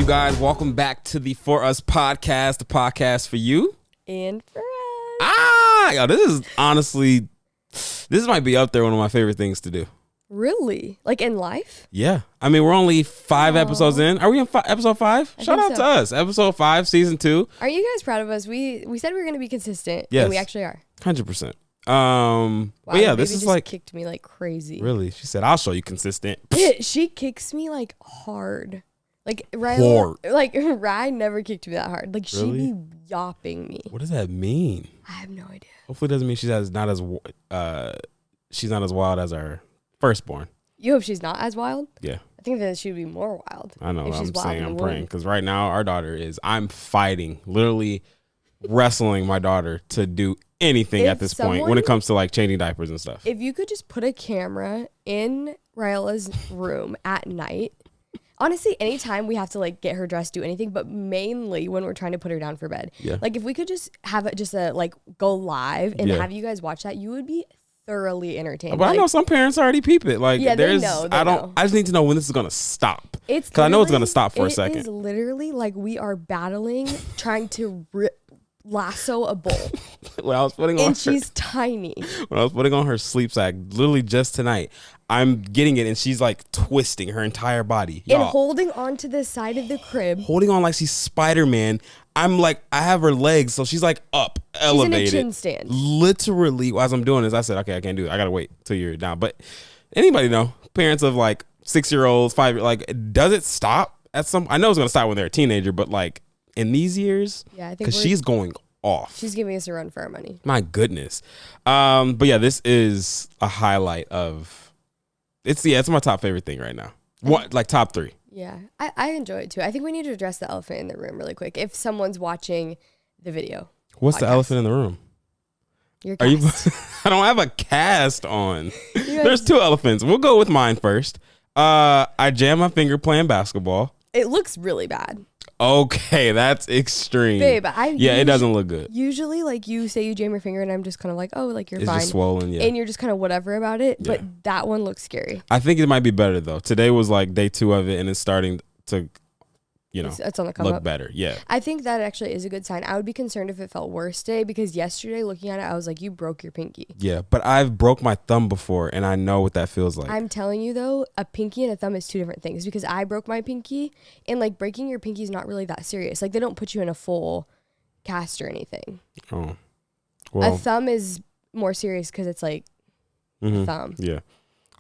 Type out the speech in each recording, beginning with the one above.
you guys? Welcome back to the For Us podcast, the podcast for you. And for us. Yo, this might be up there one of my favorite things to do. Really? Like in life? Yeah. I mean, we're only 5 episodes in. Are we on episode 5? Shout out to us. Episode 5, season 2. Aren't you guys proud of us? We said we were going to be consistent. Yes. And we actually are. 100%. Wow, but yeah, this is just like kicked me like crazy. Really? She said, I'll show you consistent. She kicks me like hard. Like Hard. Ryan never kicked me that hard. Like Really? she be yopping me. What does that mean? I have no idea. Hopefully it doesn't mean she's not as wild as our firstborn. You hope she's not as wild? Yeah. I think that she would be more wild. I know. If she's I'm wild saying in the I'm womb. praying because right now our daughter I'm fighting, literally wrestling my daughter to do anything at this point when it comes to like changing diapers and stuff. If you could just put a camera in Rayla's room at night, honestly, anytime we have to like get her dressed, do anything, but mainly when we're trying to put her down for bed. Yeah. Like if we could just have it like go live and have you guys watch that, you would be thoroughly entertained. But I know some parents already peep it. Like yeah, there's, they know. I just need to know when this is gonna stop. It's because I know it's gonna stop for a second. It is literally like we are battling, trying to lasso a bull. When I was putting on and she's tiny. When I was putting on her sleep sack, literally just tonight, I'm getting it and she's like twisting her entire body. And holding on to the side of the crib. Holding on like she's Spider-Man. I'm like, I have her legs, so she's like up, elevated. She's in a chin stand. Literally, as I'm doing this, I said, okay, I can't do it. I gotta wait till you're down. But anybody know, parents of like 6-year-olds, 5, like, does it stop at some? I know it's gonna stop when they're a teenager, but like in these years, yeah, I think because she's going off. She's giving us a run for our money. My goodness. But yeah, this is a highlight of. It's my top favorite thing right now. What, like top 3? Yeah, I enjoy it too. I think we need to address the elephant in the room really quick. If someone's watching the video. What's the elephant in the room? Your cast. I don't have a cast on. There's 2 elephants. We'll go with mine first. I jammed my finger playing basketball. It looks really bad. Okay, that's extreme. Babe, it doesn't look good. Usually, like, you say you jam your finger and I'm just kind of like, oh, like, you're fine. It's just swollen, yeah. And you're just kind of whatever about it. Yeah. But that one looks scary. I think it might be better, though. Today was, like, day 2 of it, and it's starting to, it's on the come look up. better, yeah. I think that actually is a good sign. I would be concerned if it felt worse today because yesterday, looking at it, I was like, you broke your pinky. Yeah, but I've broke my thumb before, and I know what that feels like. I'm telling you, though, a pinky and a thumb is 2 different things because I broke my pinky, and, like, breaking your pinky is not really that serious. Like, they don't put you in a full cast or anything. Oh. Well, a thumb is more serious because it's, like, a thumb. Yeah.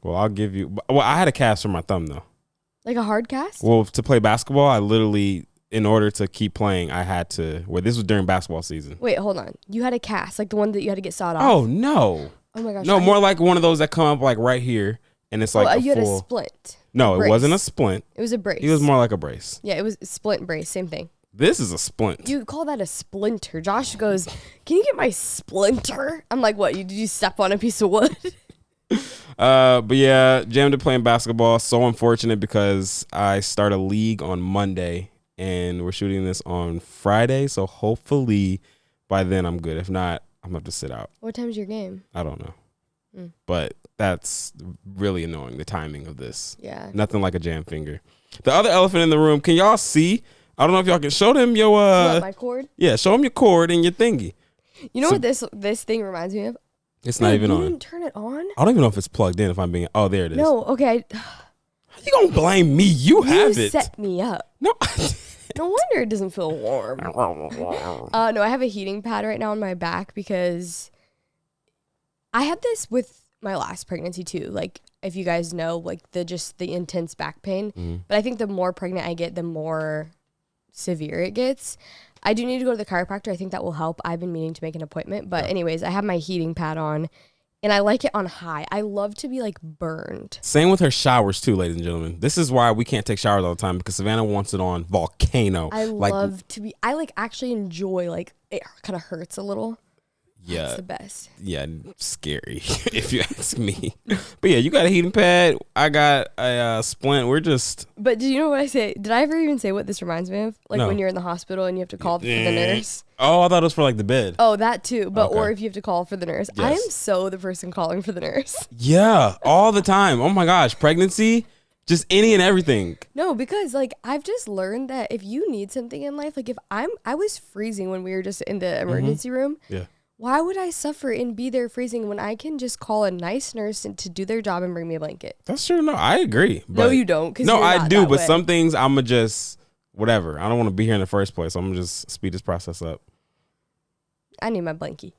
Well, I'll give you... Well, I had a cast for my thumb, though. Like a hard cast? Well, to play basketball, I literally... In order to keep playing, I had to. Well, this was during basketball season. Wait, hold on. You had a cast, like the one that you had to get sawed off. Oh no! Oh my gosh! No, more like one of those that come up like right here, and it's like you had a splint. No, it wasn't a splint. It was a brace. It was more like a brace. Yeah, it was a splint brace, same thing. This is a splint. You call that a splinter? Josh goes, "Can you get my splinter?" I'm like, "What? Did you step on a piece of wood?" But yeah, jammed it playing basketball. So unfortunate because I start a league on Monday. And we're shooting this on Friday, so hopefully by then I'm good. If not, I'm gonna have to sit out. What time's your game? I don't know. But that's really annoying, the timing of this. Yeah. Nothing like a jam finger. The other elephant in the room, can y'all see? I don't know if y'all can show them your what, my cord? Yeah, show them your cord and your thingy. You know what this thing reminds me of? It's not even on. You didn't turn it on? I don't even know if it's plugged in if I'm being there it is. No, okay. You gonna blame me? You have it. You set me up. No. No wonder it doesn't feel warm. No, I have a heating pad right now on my back because I had this with my last pregnancy too. Like, if you guys know, like the intense back pain. But I think the more pregnant I get, the more severe it gets. I do need to go to the chiropractor. I think that will help. I've been meaning to make an appointment. But anyways, I have my heating pad on. And I like it on high. I love to be like burned. Same with her showers too, ladies and gentlemen. This is why we can't take showers all the time because Savannah wants it on volcano. I love to be. I like actually enjoy like it kind of hurts a little. Yeah, that's the best. Yeah, scary if you ask me. But yeah, you got a heating pad. I got a splint. We're just. But do you know what I say? Did I ever even say what this reminds me of? Like when you're in the hospital and you have to call for the nurse. Oh, I thought it was for like the bed. Oh, that too. But or if you have to call for the nurse. Yes. I am so the person calling for the nurse. Yeah, all the time. Oh my gosh, pregnancy. Just any and everything. No, because like I've just learned that if you need something in life, like if I was freezing when we were just in the emergency room. Yeah. Why would I suffer and be there freezing when I can just call a nice nurse to do their job and bring me a blanket? That's true. No, I agree. No, you don't. No, I do. But some things I'm going to just, whatever. I don't want to be here in the first place. I'm going to just speed this process up. I need my blankie.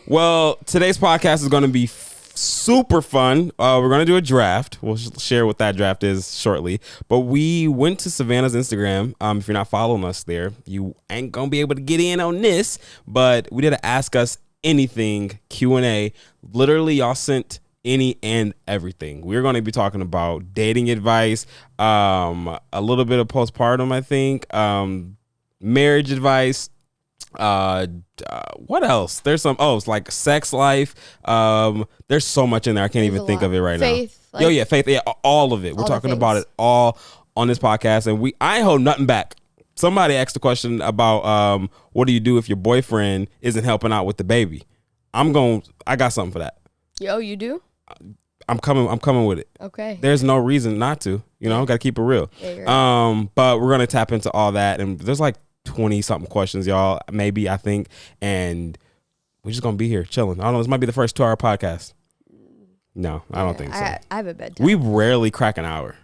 Well, today's podcast is going to be super fun. We're going to do a draft. We'll share what that draft is shortly. But we went to Savannah's Instagram. If you're not following us there, you ain't going to be able to get in on this. But we did an Ask Us Anything Q&A. Literally, y'all sent any and everything. We're going to be talking about dating advice, a little bit of postpartum, I think, marriage advice. What else? There's some it's like sex life. There's so much in there. I can't even think of it right faith, now. Faith. Yeah, all of it. We're talking about it all on this podcast, and I hold nothing back. Somebody asked a question about what do you do if your boyfriend isn't helping out with the baby? I got something for that. Yo, you do? I'm coming with it. Okay. There's no reason not to. Got to keep it real. Yeah, right. But we're gonna tap into all that, and there's like 20 something questions, y'all, maybe, I think, and we're just gonna be here chilling. I don't know, this might be the first 2-hour podcast. No, I don't think so. I have a bedtime. We rarely crack an hour.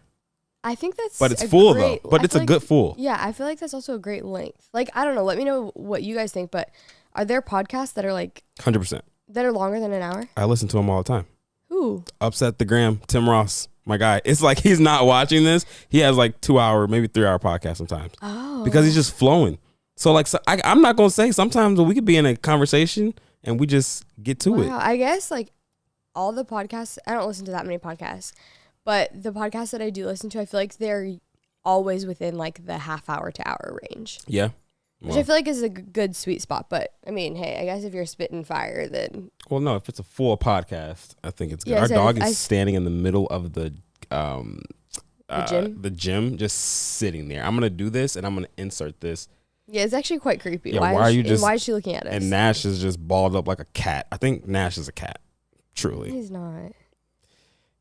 I think that's but it's full though. But it's a good full. Yeah, I feel like that's also a great length. Like, I don't know, let me know what you guys think, but are there podcasts that are like 100% that are longer than an hour? I listen to them all the time. Who? Upset the Gram, Tim Ross, my guy. It's like he's not watching this. He has like 2-hour, maybe 3-hour podcasts sometimes. Oh. Because he's just flowing. So like, I'm not going to say, sometimes we could be in a conversation and we just get to it. I guess like all the podcasts, I don't listen to that many podcasts, but the podcasts that I do listen to, I feel like they're always within like the half-hour to hour range. Yeah. Which I feel like is a good sweet spot. But I mean, hey, I guess if you're spitting fire, then. Well, no, if it's a full podcast, I think it's good. Our dog is standing in the middle of the gym, just sitting there. I'm going to do this and I'm going to insert this. Yeah, it's actually quite creepy. Yeah, why is she looking at us? And Nash is just balled up like a cat. I think Nash is a cat. Truly. He's not.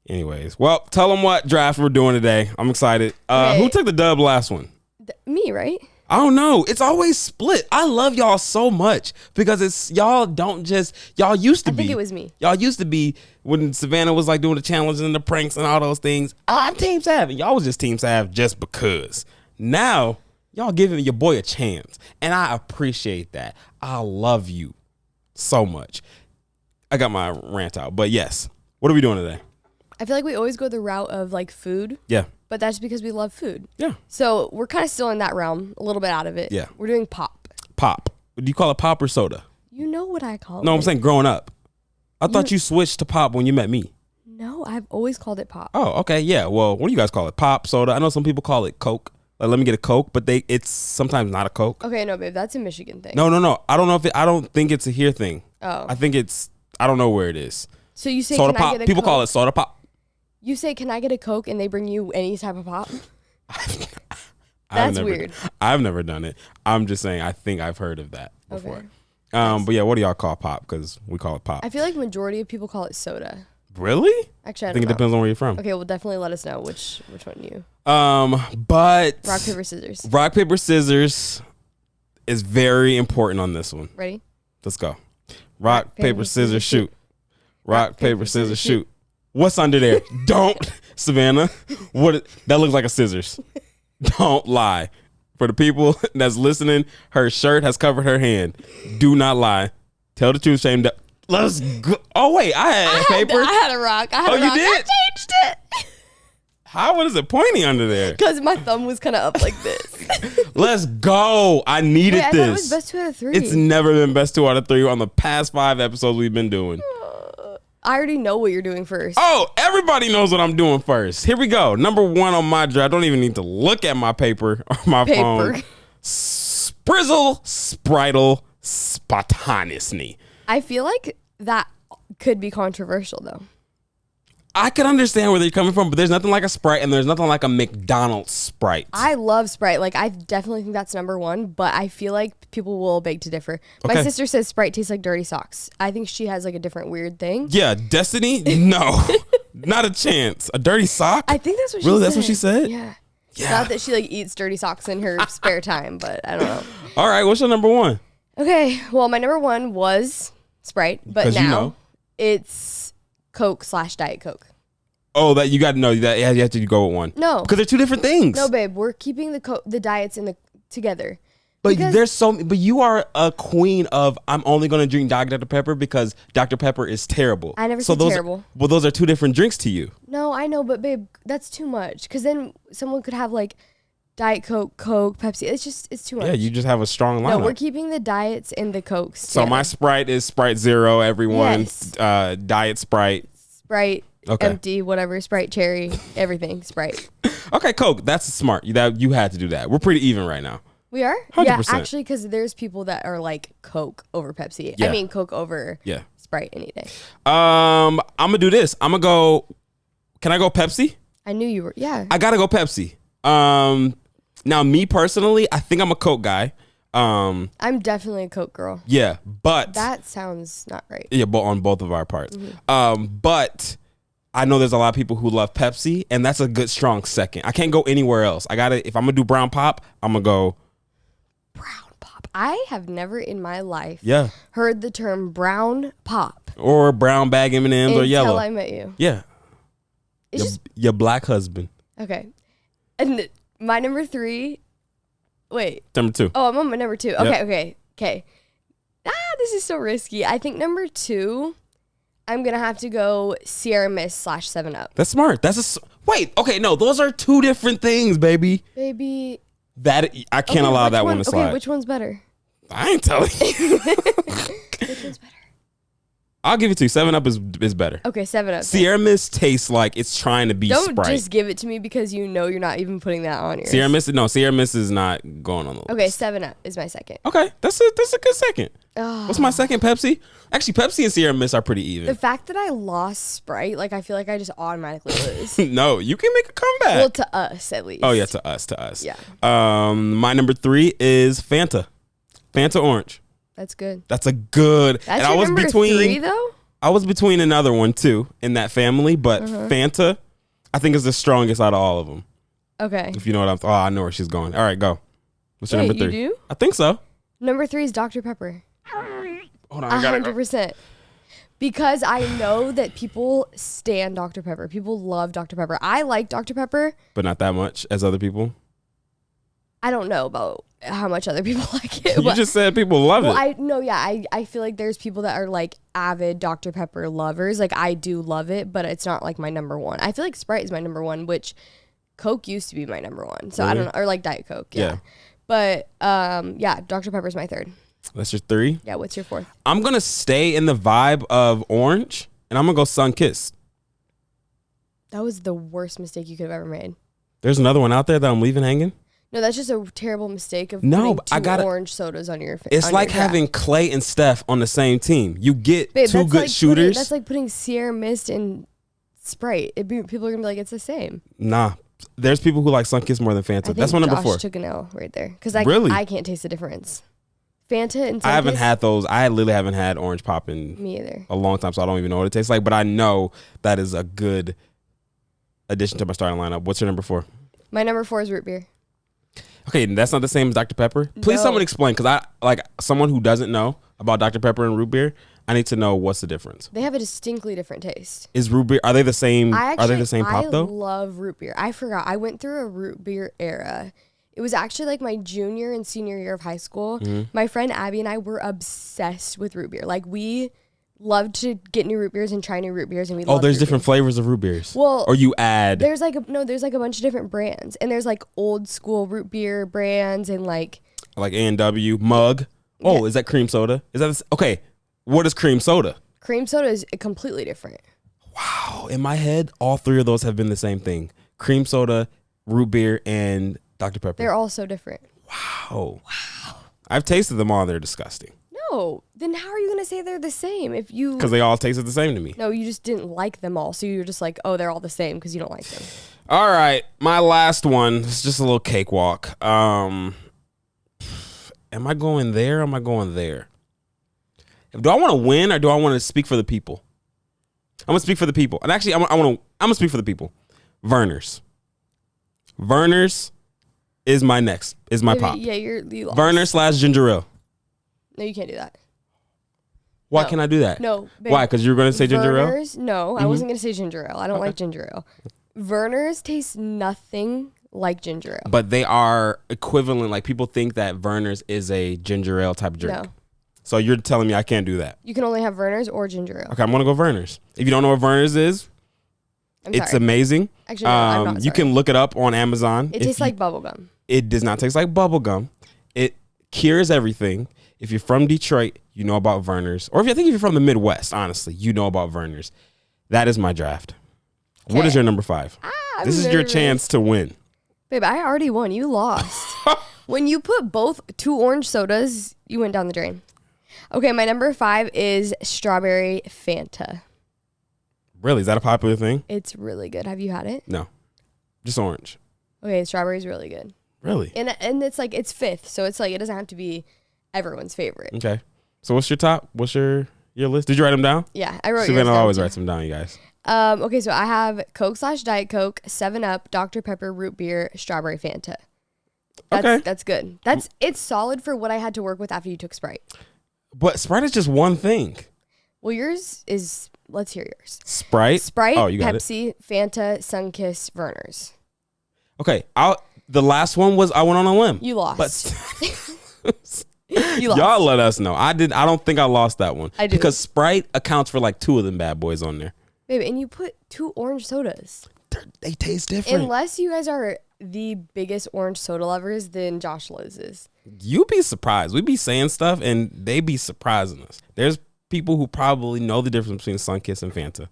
Anyways, well, tell them what draft we're doing today. I'm excited. Who took the dub last one? Me, right? I don't know. It's always split. I love y'all so much because y'all used to be. I think it was me. Y'all used to be when Savannah was like doing the challenges and the pranks and all those things. I'm Team Sav. And y'all was just Team Sav just because. Now, y'all giving your boy a chance. And I appreciate that. I love you so much. I got my rant out. But yes, what are we doing today? I feel like we always go the route of like food. Yeah. But that's because we love food. Yeah. So we're kind of still in that realm, a little bit out of it. Yeah. We're doing pop. Pop. Do you call it pop or soda? You know what I call it. No, I'm saying growing up. I thought you switched to pop when you met me. No, I've always called it pop. Oh, okay. Yeah. Well, what do you guys call it? Pop, soda? I know some people call it Coke. Like, let me get a Coke, but it's sometimes not a Coke. Okay, no, babe, that's a Michigan thing. No. I don't know I don't think it's a here thing. Oh. I think I don't know where it is. So you say soda can pop. I get a People Coke? call it soda pop. You say, can I get a Coke, and they bring you any type of pop? That's weird. I've never done it. I'm just saying I think I've heard of that before. Okay. But yeah, what do y'all call pop? Because we call it pop. I feel like majority of people call it soda. Really? Actually, I think it depends on where you're from. Okay, well, definitely let us know which one you. But rock, paper, scissors. Rock, paper, scissors is very important on this one. Ready? Let's go. Rock, paper, scissors, shoot. Rock, paper, scissors, shoot. What's under there? Don't, Savannah. That looks like a scissors. Don't lie. For the people that's listening, her shirt has covered her hand. Do not lie. Tell the truth, shame. Let's go. Oh wait, I had paper. I had a rock. You did? I changed it. What is it pointing under there? Because my thumb was kind of up like this. Let's go. I needed this. I thought it was best 2 out of 3. It's never been best 2 out of 3 on the past 5 episodes we've been doing. I already know what you're doing first. Oh, everybody knows what I'm doing first. Here we go. Number 1 on my draft. I don't even need to look at my paper or my phone. Sprizzle, Spritle, Spontaneously. I feel like that could be controversial, though. I can understand where they're coming from, but there's nothing like a Sprite and there's nothing like a McDonald's Sprite. I love Sprite. Like, I definitely think that's number 1, but I feel like people will beg to differ. Okay. My sister says Sprite tastes like dirty socks. I think she has like a different weird thing. Yeah, Destiny? No. Not a chance. A dirty sock? I think that's what she Really? said. That's what she said? Yeah. Yeah. Not that she like eats dirty socks in her spare time, but I don't know. All right. What's your number one? Okay. Well, my number one was Sprite, but 'Cause now you know. it's Coke / Diet Coke. Oh, that you got to know that you have to go with one. No. Because they're two different things. No, babe. We're keeping the diets together. But Because- but you are a queen of I'm only going to drink Dr. Pepper because Dr. Pepper is terrible. I never said terrible. Well, those are two different drinks to you. No, I know, but babe, that's too much. Because then someone could have like Diet Coke, Pepsi. It's too much. Yeah, you just have a strong lineup. No, we're keeping the diets and the Cokes So together. my Sprite is Sprite Zero, everyone. Yes. Diet Sprite. Sprite, Okay. empty, whatever, Sprite cherry, everything, Sprite. Okay, Coke. That's smart. You had to do that. We're pretty even right now. We are? 100%. Yeah, actually, because there's people that are like Coke over Pepsi. Yeah. I mean, Coke over Yeah. Sprite any day. I'm gonna do this. I'm gonna go. Can I go Pepsi? I knew you were. Yeah. I gotta go Pepsi. Now me personally, I think I'm a Coke guy. I'm definitely a Coke girl. Yeah, but That sounds not right. yeah, but on both of our parts. But I know there's a lot of people who love Pepsi, and that's a good strong second. I can't go anywhere else. If I'm gonna do brown pop, I'm gonna go. Brown pop. I have never in my life Yeah. heard the term brown pop Or brown bag M&Ms or until yellow. I met you. Yeah. It's just Your black husband. okay. And my number 3. Wait. Number 2. Oh, I'm on my number 2. Okay. This is so risky. I think number 2, I'm gonna have to go Sierra Mist / 7-Up. That's smart. Wait. Okay. No, those are two different things, baby. Baby. That I can't allow that one to slide. Okay, which one's better? I ain't telling you. Which one's better? I'll give it to you. 7-Up is better. Okay, 7-Up. Sierra Mist tastes like it's trying to be Don't Sprite. just give it to me because you know you're not even putting that on yours. Sierra Mist is not going on the list. Okay, 7-Up is my second. Okay, that's a good second. Oh. What's my second? Pepsi. Actually, Pepsi and Sierra Mist are pretty The even. fact that I lost Sprite, like I feel like I just automatically lose. No, you can make a comeback. Well, to us at least. Oh yeah, to us. Yeah. My number 3 is Fanta. Fanta Orange. That's good. That's a good. That's and your I was number between 3 though? I was between another one too in that family, but Fanta, I think is the strongest out of all of them. Okay. If you know what I'm. Oh, I know where she's going. All right, go. What's your Wait, number 3? you do? I think so. Number 3 is Dr. Pepper. Hold on, I gotta go. 100%. Because I know that people stan Dr. Pepper. People love Dr. Pepper. I like Dr. Pepper. But not that much as other people. I don't know about how much other people like it. You but- just said people love well, it. I feel like there's people that are like avid Dr. Pepper lovers. Like I do love it, but it's not like my number one. I feel like Sprite is my number one, which Coke used to be my number one. So I don't know, or like Diet Coke. Yeah. But yeah, Dr. Pepper's my 3rd. That's your 3. Yeah, what's your 4th? I'm gonna stay in the vibe of orange, and I'm gonna go Sunkist. That was the worst mistake you could have ever made. There's another one out there that I'm leaving hanging. No, that's just a terrible mistake of No, putting but I 2 gotta- orange sodas on your face. It's like having Clay and Steph on the same team. You get two good shooters. That's like putting Sierra Mist and Sprite. People are gonna be like, it's the same. Nah, there's people who like Sunkist more than I Fanta. think That's my number Josh 4. took an L right there because Really? I can't taste the difference. Fanta and I haven't Sunkist? had those. I literally haven't had orange pop in Me either. a long time, so I don't even know what it tastes like. But I know that is a good addition to my starting lineup. What's your number 4? My number 4 is root beer. Okay, that's not the same as Dr. Pepper. Please, No. someone explain, because I like someone who doesn't know about Dr. Pepper and root beer. I need to know what's the difference. They have a distinctly different taste. Is root beer? Are they the same? I Are they the same pop though? love root beer. I forgot. I went through a root beer era. It was actually like my junior and senior year of high school. Mm-hmm. My friend Abby and I were obsessed with root beer. Like we loved to get new root beers and try new root beers, and we Oh, loved there's root different beers. flavors of root beers. Well, or you add. There's like a bunch of different brands, and there's like old school root beer brands and like A&W mug. Oh, Yeah. is that cream soda? Is that okay? What is cream soda? cream soda is completely different. Wow, in my head, all 3 of those have been the same thing: cream soda, root beer, and Dr. Pepper. They're all so different. Wow. I've tasted them all. They're disgusting No, then how are you gonna say they're the same if you? because they all tasted the same to me. No, you just didn't like them all, so you're just like, oh, they're all the same because you don't like them. All right, my last one is just a little cakewalk. Am I going there? Or am I going there? Do I want to win or do I want to speak for the people? I'm gonna speak for the people. And actually, I'm gonna speak for the people. Verner's is my pop. Yeah, you lost. Werner / ginger ale. No, you can't do that. Why can't I do that? No. Babe. Why? Because you were going to say ginger ale? Verner's, no, I wasn't going to say ginger ale. I don't like ginger ale. Werner's tastes nothing like ginger ale. But they are equivalent. Like, people think that Werner's is a ginger ale type of drink. No. So you're telling me I can't do that? You can only have Werner's or ginger ale. Okay, I'm going to go Werner's. If you don't know what Werner's is, it's amazing. Actually, no, I'm not sorry. You can look it up on Amazon. It tastes like bubblegum. It does not taste like bubblegum. It cures everything. If you're from Detroit, you know about Werner's. Or if you're from the Midwest, honestly, you know about Werner's. That is my draft. Okay. What is your number 5? This is your chance to win. Babe, I already won. You lost. When you put both 2 orange sodas, you went down the drain. Okay, my number 5 is strawberry Fanta. Really? Is that a popular thing? It's really good. Have you had it? No. Just orange. Okay, strawberry's really good. Really? And it's like, it's 5th, so it's like, it doesn't have to be everyone's favorite. Okay. So what's your top? What's your list? Did you write them down? Yeah, I wrote Savannah always writes them down, you guys. Okay, so I have Coke / Diet Coke, 7-Up, Dr. Pepper, Root Beer, Strawberry Fanta. That's good. It's solid for what I had to work with after you took Sprite. But Sprite is just one thing. Well, yours is, let's hear yours. Sprite, oh, you got Pepsi, it. Fanta, Sunkist, Werner's. Okay, the last one was I went on a limb. You lost. But y'all let us know. I don't think I lost that one. I do. Because Sprite accounts for like 2 of them bad boys on there. Baby, and you put 2 orange sodas. They taste different. Unless you guys are the biggest orange soda lovers, then Josh Liz is. You'd be surprised. We be saying stuff and they be surprising us. There's people who probably know the difference between Sunkist and Fanta.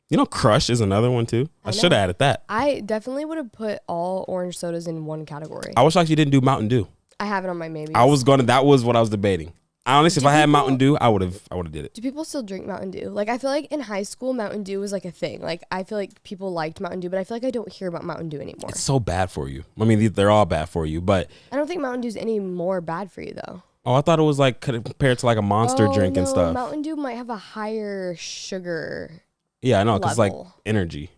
You know, Crush is another one too. I should have added that. I definitely would have put all orange sodas in one category. I wish like you didn't do Mountain Dew. I have it on my maybe. That was what I was debating. Honestly, if I had Mountain Dew, I would have did it. Do people still drink Mountain Dew? Like, I feel like in high school, Mountain Dew was like a thing. Like, I feel like people liked Mountain Dew, but I feel like I don't hear about Mountain Dew anymore. It's so bad for you. I mean, they're all bad for you, but I don't think Mountain Dew's any more bad for you though. Oh, I thought it was like compared to like a Monster drink and stuff. Mountain Dew might have a higher sugar. Yeah, I know, because like energy.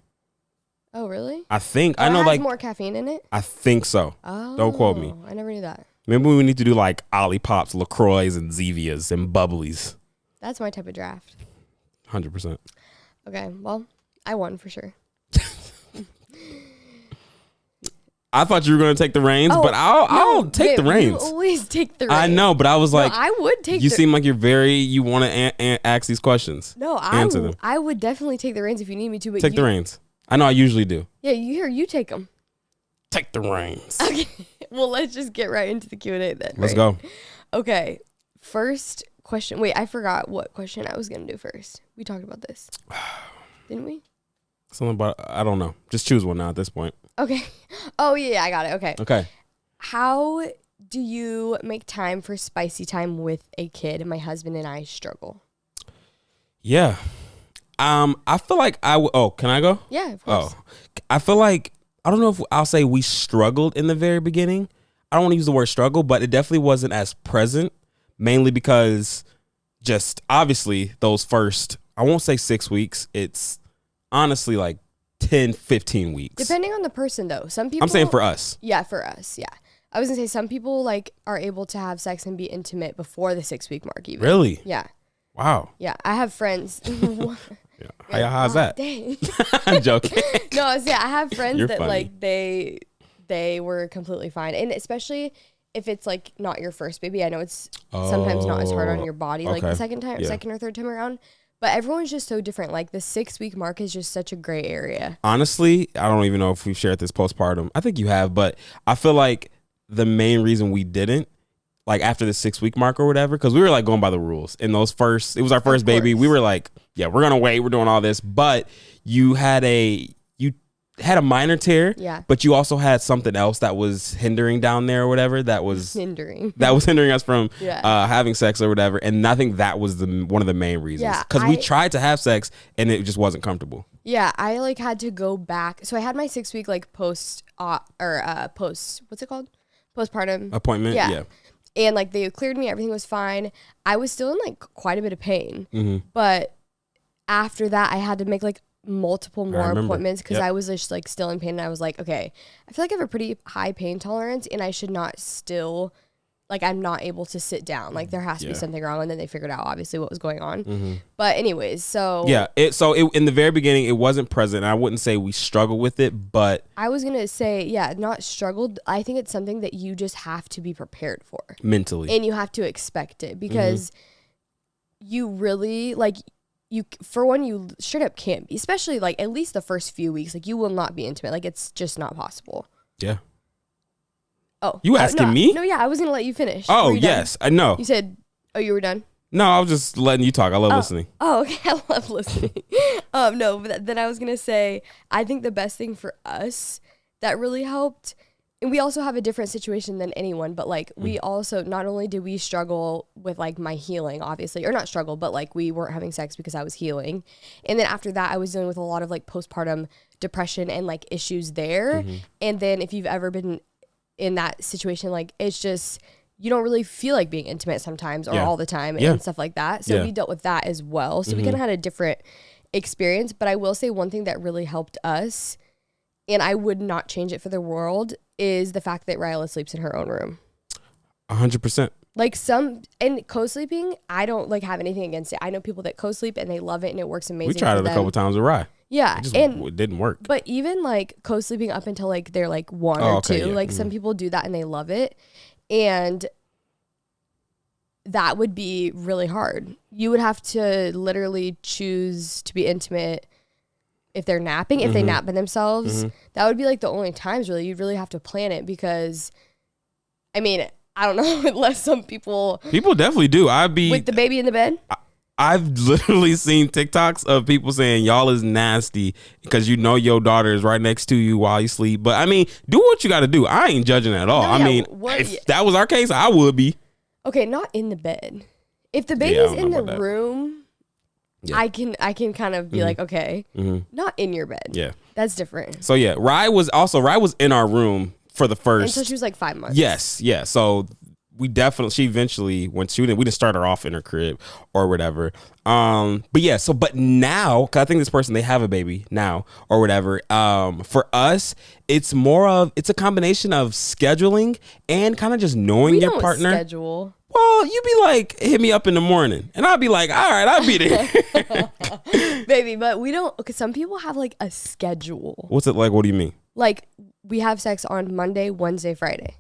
Oh, really? I think I know, like more caffeine in it. I think so. Oh, don't quote me. I never knew that. Maybe we need to do like Ollipops, LaCroix, and Zevias and Bubblies. That's my type of draft. 100%. Okay, well, I won for sure. I thought you were going to take the reins, but I'll take the reins. You always take the reins. I know, but I was like, I would take. You seem like you want to ask these questions. No, answer them. I would definitely take the reins if you need me to. But take the reins. I know I usually do. Yeah, you take them. Take the reins. Okay, well, let's just get right into the Q&A then. Let's go. Okay, first question. Wait, I forgot what question I was going to do first. We talked about this, didn't we? Something about, I don't know. Just choose one now at this point. Okay. Oh, yeah, I got it. Okay. How do you make time for spicy time with a kid? My husband and I struggle. Yeah. I feel like can I go? Yeah, of course. Oh, I feel like, I don't know if I'll say we struggled in the very beginning. I don't want to use the word struggle, but it definitely wasn't as present, mainly because just obviously those first, I won't say 6 weeks. It's honestly like 10, 15 weeks. Depending on the person though. Some people, I'm saying for us. Yeah, for us. Yeah. I was gonna say some people like are able to have sex and be intimate before the 6 week mark even. Really? Yeah. Wow. Yeah. I have friends. Yeah. How's that? Dang. I'm joking. No, I have friends that funny. like they were completely fine. And especially if it's like not your first baby. I know it's sometimes not as hard on your body like the second or third time around. But everyone's just so different. Like the 6 week mark is just such a gray area. Honestly, I don't even know if we've shared this postpartum. I think you have, but I feel like the main reason we didn't, like after the 6 week mark or whatever, because we were like going by the rules. In those it was our first baby. We were like, yeah, we're gonna wait. We're doing all this, but you had a minor tear, but you also had something else that was hindering down there or whatever. That was hindering us from having sex or whatever. And I think that was one of the main reasons. Because we tried to have sex and it just wasn't comfortable. Yeah, I like had to go back. So I had my 6 week like what's it called? Postpartum appointment. Yeah. And like they cleared me, everything was fine. I was still in like quite a bit of pain, but after that, I had to make like multiple more appointments because Yep. I was just like still in pain. And I was like, okay, I feel like I have a pretty high pain tolerance and I should not still, like, I'm not able to sit down. Like, there has to be something wrong. And then they figured out obviously what was going on. But anyways, so. Yeah. So in the very beginning, it wasn't present. I wouldn't say we struggled with it, but. I was going to say, yeah, not struggled. I think it's something that you just have to be prepared for. Mentally. And you have to expect it because you really, like, you, for one, you straight up can't be, especially like at least the first few weeks, like you will not be intimate. Like it's just not possible. Yeah. Oh, you asking me? No, yeah, I was gonna let you finish. Oh, yes, I know. You said, oh, you were done? No, I was just letting you talk. I love listening. Oh, okay, I love listening. No, but then I was gonna say, I think the best thing for us that really helped, and we also have a different situation than anyone, but like we also, not only did we struggle with like my healing, obviously, or not struggle, but like we weren't having sex because I was healing. And then after that, I was dealing with a lot of like postpartum depression and like issues there. And then if you've ever been in that situation, like it's just, you don't really feel like being intimate sometimes or all the time and stuff like that. So we dealt with that as well. So we kind of had a different experience. But I will say one thing that really helped us, and I would not change it for the world, is the fact that Ryla sleeps in her own room. 100%. Like and co-sleeping, I don't like have anything against it. I know people that co-sleep and they love it and it works amazing. We tried it a couple times with Rye. Yeah. It didn't work. But even like co-sleeping up until like they're like 1 or 2, like some people do that and they love it. And that would be really hard. You would have to literally choose to be intimate if they're napping, if they nap by themselves. That would be like the only times really. You'd really have to plan it because, I mean, I don't know, unless some people definitely do. with the baby in the bed. I've literally seen TikToks of people saying y'all is nasty because you know your daughter is right next to you while you sleep. But I mean, do what you got to do. I ain't judging at all. I mean, if that was our case, I would be. Okay, not in the bed. If the baby's in the room, I can kind of be like, okay, not in your bed. Yeah, that's different. So yeah, Rye was in our room for the first until she was like 5 months. Yes, yeah. So she eventually went shooting. We didn't start her off in her crib or whatever. But yeah, but now, cause I think this person, they have a baby now or whatever. For us, it's a combination of scheduling and kind of just knowing your partner. Schedule. Well, you be like, hit me up in the morning. And I'll be like, all right, I'll be there. Baby, but we don't, because some people have like a schedule. What's it like? What do you mean? Like, we have sex on Monday, Wednesday, Friday.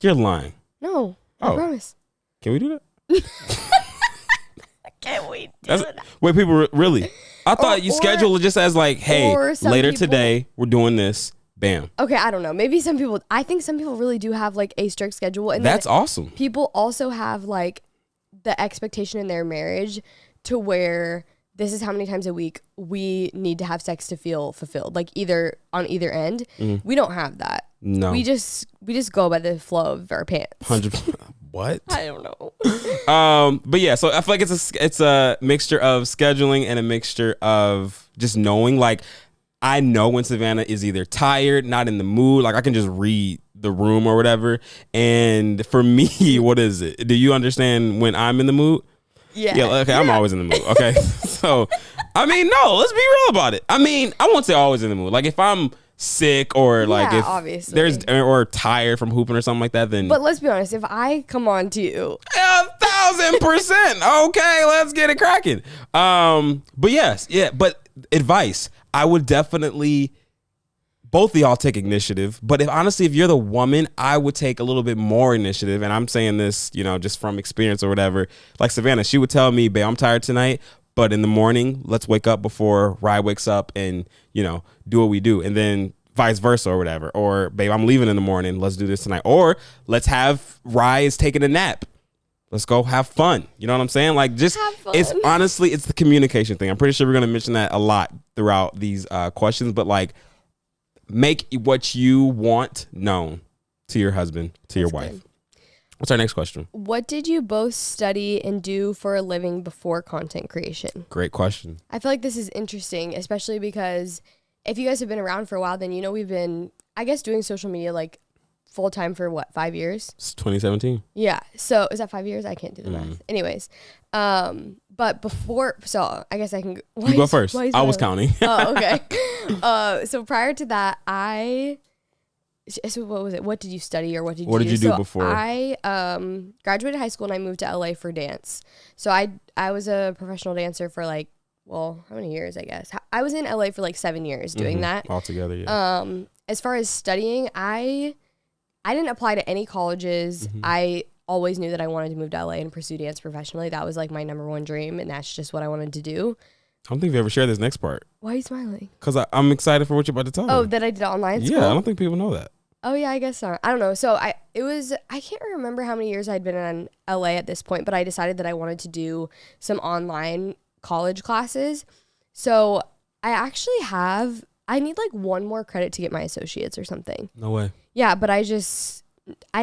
You're lying. No, I promise. Can we do that? Can't we do that? Wait, people, really? I thought you schedule it just as like, hey, later today, we're doing this. Bam. Okay, I don't know. Maybe I think some people really do have like a strict schedule. And that's awesome. People also have like the expectation in their marriage to where this is how many times a week we need to have sex to feel fulfilled. Like either on either end. We don't have that. No. We just go by the flow of our pants. 100%. What? I don't know. But yeah, so I feel like it's a mixture of scheduling and a mixture of just knowing. Like, I know when Savannah is either tired, not in the mood. Like, I can just read the room or whatever. And for me, what is it? Do you understand when I'm in the mood? Yeah. Yeah. Okay. I'm always in the mood. Okay. So, I mean, no, let's be real about it. I mean, I won't say always in the mood. Like, if I'm sick or like if obviously there's or tired from hooping or something like that, then. But let's be honest. If I come on to you, 1,000%. Okay, let's get it cracking. But yes, yeah. But advice, I would definitely. Both of y'all take initiative, but if you're the woman, I would take a little bit more initiative. And I'm saying this, just from experience or whatever. Like Savannah, she would tell me, babe, I'm tired tonight, but in the morning, let's wake up before Rye wakes up and, do what we do. And then vice versa or whatever. Or, babe, I'm leaving in the morning. Let's do this tonight. Or let's have Rye is taking a nap. Let's go have fun. You know what I'm saying? Like, just, it's the communication thing. I'm pretty sure we're going to mention that a lot throughout these questions, but like, make what you want known to your husband, to your wife. Good. What's our next question? What did you both study and do for a living before content creation? Great question. I feel like this is interesting, especially because if you guys have been around for a while, then we've been, I guess, doing social media like full time for what, 5 years? It's 2017. Yeah. So is that 5 years? I can't do the math. Anyways, but before, so I guess I can. You go first. I was counting. Oh, okay. So prior to that, so what was it? What did you study or what did you do? What did you do so before? I graduated high school and I moved to LA for dance. So I was a professional dancer for like, well, how many years, I guess? I was in LA for like 7 years doing that. Altogether, yeah. As far as studying, I didn't apply to any colleges. I always knew that I wanted to move to LA and pursue dance professionally. That was like my number one dream, and that's just what I wanted to do. I don't think we've ever shared this next part. Why are you smiling? Because I'm excited for what you're about to tell me. Oh, that I did online school? Yeah, I don't think people know that. Oh, yeah, I guess so. I don't know. So I can't remember how many years I'd been in LA at this point, but I decided that I wanted to do some online college classes. So I need like one more credit to get my associates or something. No way. Yeah, but I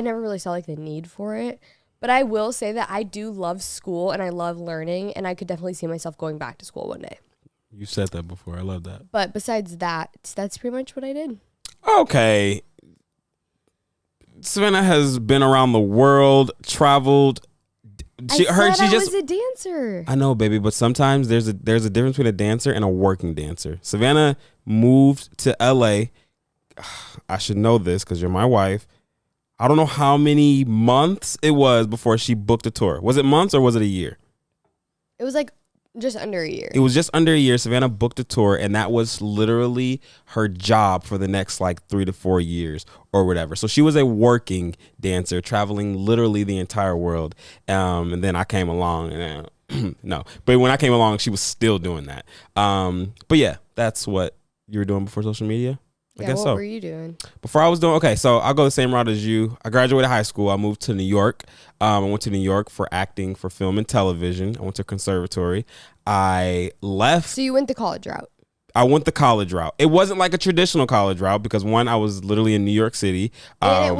never really saw like the need for it. But I will say that I do love school and I love learning, and I could definitely see myself going back to school one day. You said that before. I love that. But besides that, that's pretty much what I did. Okay. Savannah has been around the world, traveled. I was a dancer. I know, baby, but sometimes there's a difference between a dancer and a working dancer. Savannah moved to LA. I should know this because you're my wife. I don't know how many months it was before she booked a tour. Was it months or was it a year? It was like just under a year. It was just under a year. Savannah booked a tour, and that was literally her job for the next like 3 to 4 years or whatever. So she was a working dancer, traveling literally the entire world. And then I came along, and no, but when I came along, she was still doing that. But yeah, that's what you were doing before social media. I guess what were you doing? Before I was doing, okay, so I'll go the same route as you. I graduated high school. I moved to New York. I went to New York for acting, for film and television. I went to conservatory. I left. So you went the college route? I went the college route. It wasn't like a traditional college route because one, I was literally in New York City. And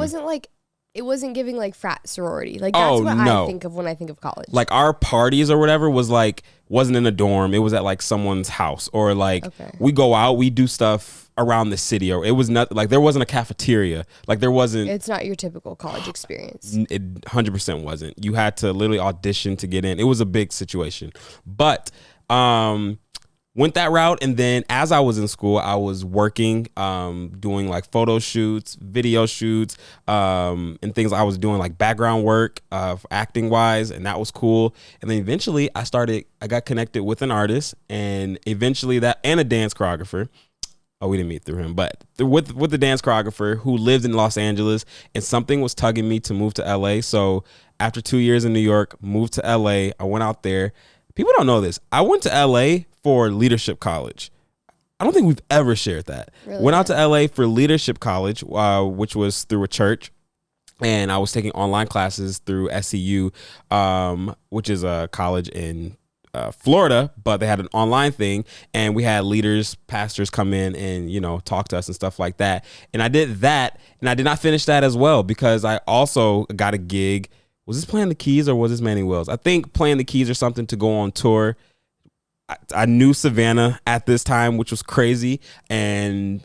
it wasn't giving like frat sorority. Like that's what I think of when I think of college. Like our parties or whatever wasn't in a dorm. It was at like someone's house, or like we go out, we do stuff around the city, or it was not like there wasn't a cafeteria. Like there wasn't. It's not your typical college experience. It 100% wasn't. You had to literally audition to get in. It was a big situation, but went that route. And then as I was in school, I was working, doing like photo shoots, video shoots, and things. I was doing like background work, acting wise, and that was cool. And then eventually I got connected with an artist, and eventually and a dance choreographer. Oh, we didn't meet through him, but with the dance choreographer who lived in Los Angeles, and something was tugging me to move to LA. So after 2 years in New York, moved to LA. I went out there. People don't know this. I went to LA for leadership college. I don't think we've ever shared that. Really? Went out to LA for leadership college, which was through a church. And I was taking online classes through SEU, which is a college in Florida, but they had an online thing, and we had leaders, pastors come in and, talk to us and stuff like that. And I did that, and I did not finish that as well because I also got a gig. Was this Playing the Keys or was this Manny Wells? I think Playing the Keys or something to go on tour. I knew Savannah at this time, which was crazy. And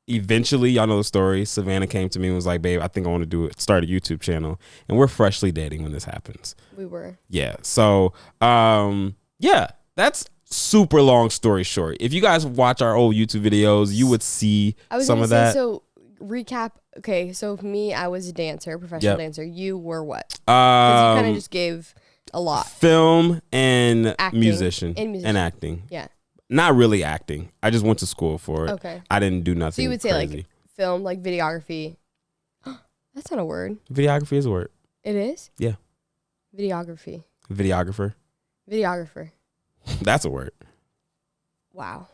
eventually, y'all know the story, Savannah came to me and was like, babe, I think I want to start a YouTube channel. And we're freshly dating when this happens. We were. Yeah. So, yeah, that's super long story short. If you guys watch our old YouTube videos, you would see some of that. So recap. Okay, so for me, I was a dancer, professional dancer. You were what? Because you kind of just gave a lot. Film and musician. And acting. Yeah. Not really acting. I just went to school for it. Okay. I didn't do nothing. So you would crazy. Say like film, like videography. That's not a word. Videography is a word. It is? Yeah. Videography. Videographer. Videographer. That's a word. Wow.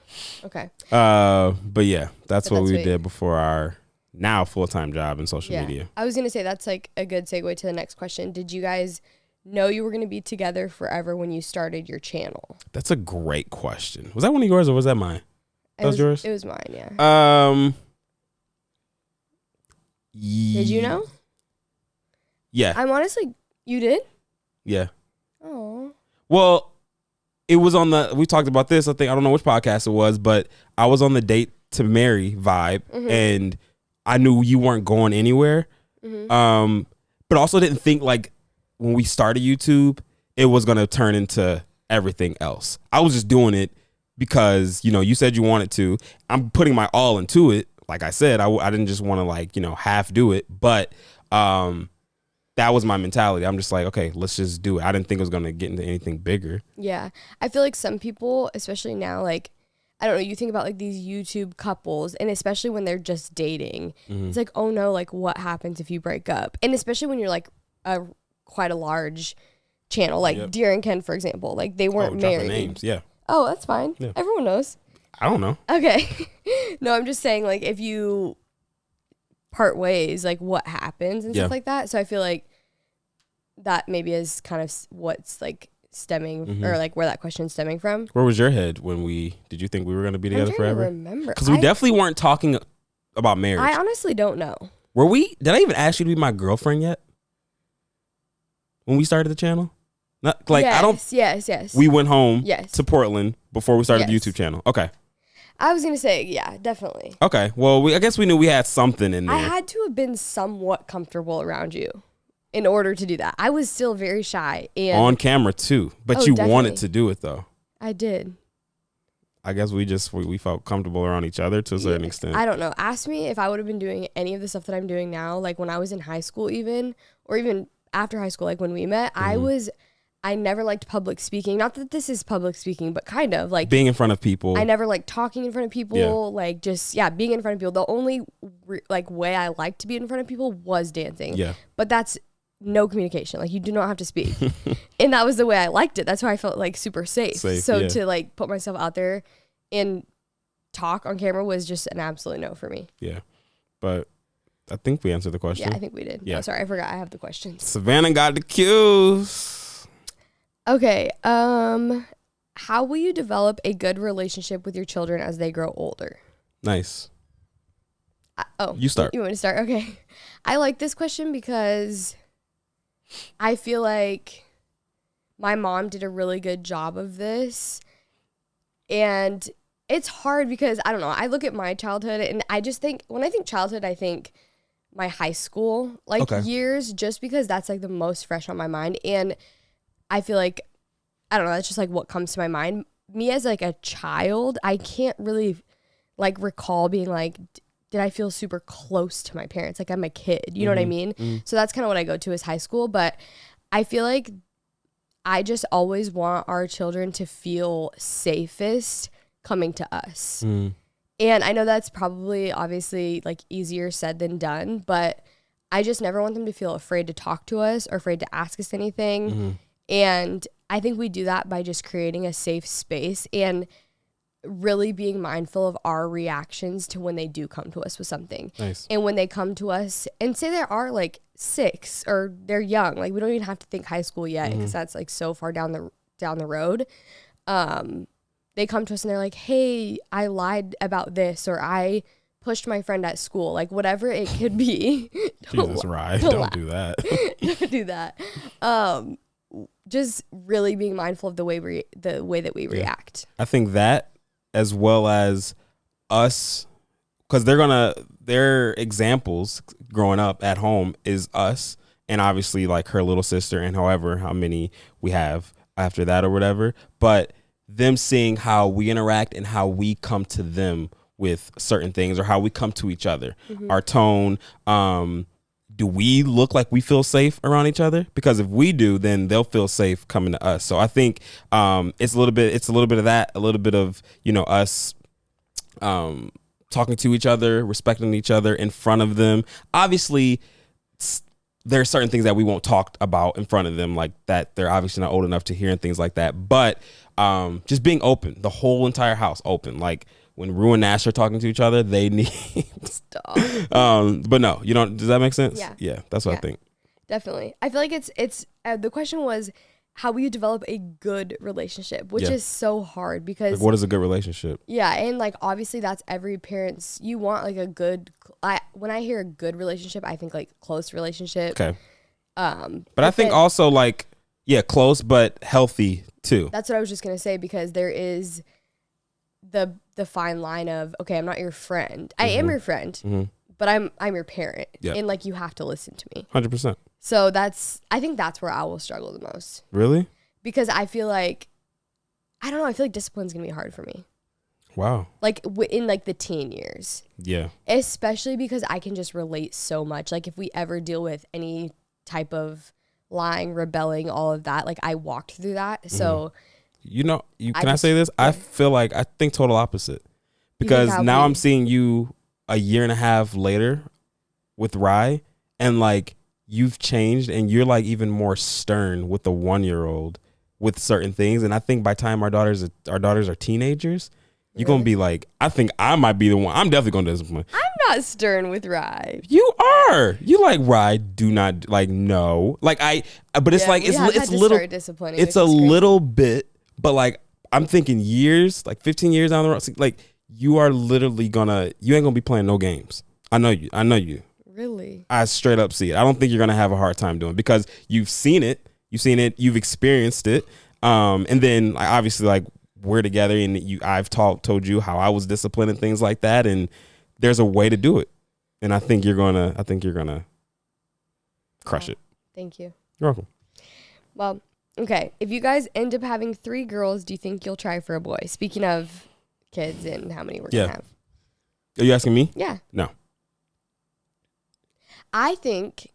Okay. But yeah, that's what we did before our now full-time job in social media. I was going to say that's like a good segue to the next question. Did you guys know you were going to be together forever when you started your channel? That's a great question. Was that one of yours or was that mine? That was yours? It was mine, yeah. Did you know? Yeah. I'm honestly, you did? Yeah. Oh. Well, it was we talked about this, I don't know which podcast it was, but I was on the date to marry vibe, and I knew you weren't going anywhere. But also didn't think like when we started YouTube, it was going to turn into everything else. I was just doing it because, you said you wanted to. I'm putting my all into it. Like I said, I didn't just want to like, half do it. But that was my mentality. I'm just like, okay, let's just do it. I didn't think it was going to get into anything bigger. Yeah. I feel like some people, especially now, like, I don't know, you think about like these YouTube couples, and especially when they're just dating, it's like, oh no, like what happens if you break up? And especially when you're like quite a large channel, like Deer and Ken, for example, like they weren't married. Names, yeah. Oh, that's fine. Yeah. Everyone knows. I don't know. Okay. No, I'm just saying, like, if you part ways, like what happens and stuff like that. So I feel like that maybe is kind of what's like stemming or like where that question's stemming from. Where was your head when did you think we were going to be together forever? I remember. Because we definitely weren't talking about marriage. I honestly don't know. Were we? Did I even ask you to be my girlfriend yet? When we started the channel? Not like yes, I don't. Yes. We went home to Portland before we started the YouTube channel. Okay. I was gonna say, yeah, definitely. Okay. Well, I guess we knew we had something in there. I had to have been somewhat comfortable around you in order to do that. I was still very shy and on camera too, but you definitely wanted to do it though. I did. I guess we felt comfortable around each other to a certain extent. I don't know. Ask me if I would have been doing any of the stuff that I'm doing now, like when I was in high school, or even after high school, like when we met. I never liked public speaking. Not that this is public speaking, but kind of like being in front of people. I never liked talking in front of people, like just, being in front of people. The only way I liked to be in front of people was dancing. Yeah. But that's no communication. Like you do not have to speak. And that was the way I liked it. That's why I felt like super safe. So to like put myself out there and talk on camera was just an absolute no for me. Yeah. But I think we answered the question. Yeah, I think we did. Yeah. Oh, sorry, I forgot I have the questions. Savannah got the cues. Okay. How will you develop a good relationship with your children as they grow older? Nice. You start. You want to start? Okay. I like this question because I feel like my mom did a really good job of this. And it's hard because, I don't know, I look at my childhood and I just think, when I think childhood, I think my high school years, just because that's like the most fresh on my mind. And I feel like, I don't know, that's just like what comes to my mind. Me as like a child, I can't really like recall being like, did I feel super close to my parents? Like I'm a kid, you know what I mean? So that's kind of what I go to as high school. But I feel like I just always want our children to feel safest coming to us. And I know that's probably obviously like easier said than done, but I just never want them to feel afraid to talk to us or afraid to ask us anything. And I think we do that by just creating a safe space and really being mindful of our reactions to when they do come to us with something. Nice. And when they come to us and say they are like 6 or they're young, like we don't even have to think high school yet because that's like so far down the road. They come to us and they're like, hey, I lied about this, or I pushed my friend at school, like whatever it could be. Jesus, right. Don't do that. Don't do that. Just really being mindful of the way that we react. I think that, as well as us, because their examples growing up at home is us, and obviously like her little sister and however how many we have after that or whatever, but them seeing how we interact and how we come to them with certain things or how we come to each other, our tone, do we look like we feel safe around each other? Because if we do, then they'll feel safe coming to us. So I think it's a little bit of that, a little bit of, us talking to each other, respecting each other in front of them. Obviously, there are certain things that we won't talk about in front of them, like that they're obviously not old enough to hear and things like that. But just being open, the whole entire house open, like when Rue and Nash are talking to each other, they need stop. But no, you don't. Does that make sense? Yeah, that's what I think. Definitely. I feel like it's the question was, how will you develop a good relationship, which is so hard because like, what is a good relationship? Yeah, and like obviously that's every parent's. You want like a good. When I hear a good relationship, I think like close relationship. Okay. But I think also like close but healthy too. That's what I was just gonna say, because there is the fine line of, okay, I'm not your friend. I am your friend, but I'm your parent, Yeah. and like you have to listen to me. 100%. So I think that's where I will struggle the most. Really? Because I feel like, I don't know, I feel like discipline's gonna be hard for me. Wow. Like in like the teen years. Yeah. Especially because I can just relate so much. Like if we ever deal with any type of lying, rebelling, all of that, like I walked through that. So can I say this? Yeah. I feel like I think total opposite. Because now I'm seeing you a year and a half later with Rye, and like you've changed and you're like even more stern with the 1-year-old with certain things. And I think by the time our daughters are teenagers, you're going to be like, I think I might be the one. I'm definitely going to discipline. I'm not stern with Rye. You are. You like Rye. Do not like, no. Like but it's like, it's little, it's a little bit, but like, I'm thinking years, like 15 years down the road, like you are literally you ain't gonna be playing no games. I know you. Really? I straight up see it. I don't think you're gonna have a hard time doing it because you've seen it, you've experienced it. And then obviously like we're together and I've told you how I was disciplined and things like that. And there's a way to do it. And I think you're gonna crush it. Thank you. You're welcome. Well, okay. If you guys end up having 3 girls, do you think you'll try for a boy? Speaking of kids and how many we're gonna have. Are you asking me? Yeah. No. I think,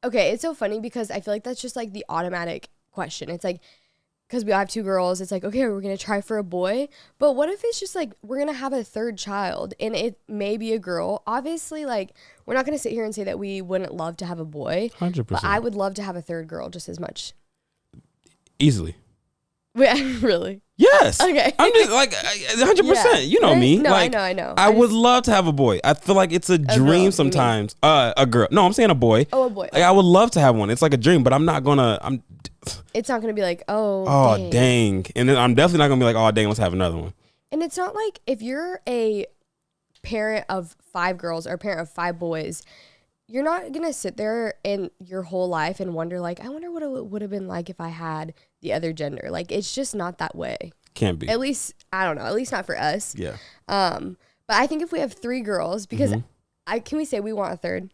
okay, it's so funny because I feel like that's just like the automatic question. It's like, because we have 2 girls, it's like, okay, we're going to try for a boy. But what if it's just like, we're going to have a 3rd child and it may be a girl? Obviously, like, we're not going to sit here and say that we wouldn't love to have a boy. 100%. But I would love to have a 3rd girl just as much. Easily. Wait, really? Yes. Okay. I'm just like 100%. Yeah. You know me. No, like, I know. I would love to have a boy. I feel like it's a dream girl, sometimes. A girl. No, I'm saying a boy. Oh, a boy. Like, I would love to have one. It's like a dream, but I'm not gonna. It's not gonna be like, oh dang. And then I'm definitely not gonna be like, oh dang, let's have another one. And it's not like if you're a parent of 5 girls or a parent of 5 boys, you're not gonna sit there in your whole life and wonder like, I wonder what it would have been like if I had the other gender. Like it's just not that way. Can't be. At least I don't know. At least not for us. Yeah. But I think if we have 3 girls, because can we say we want a 3rd?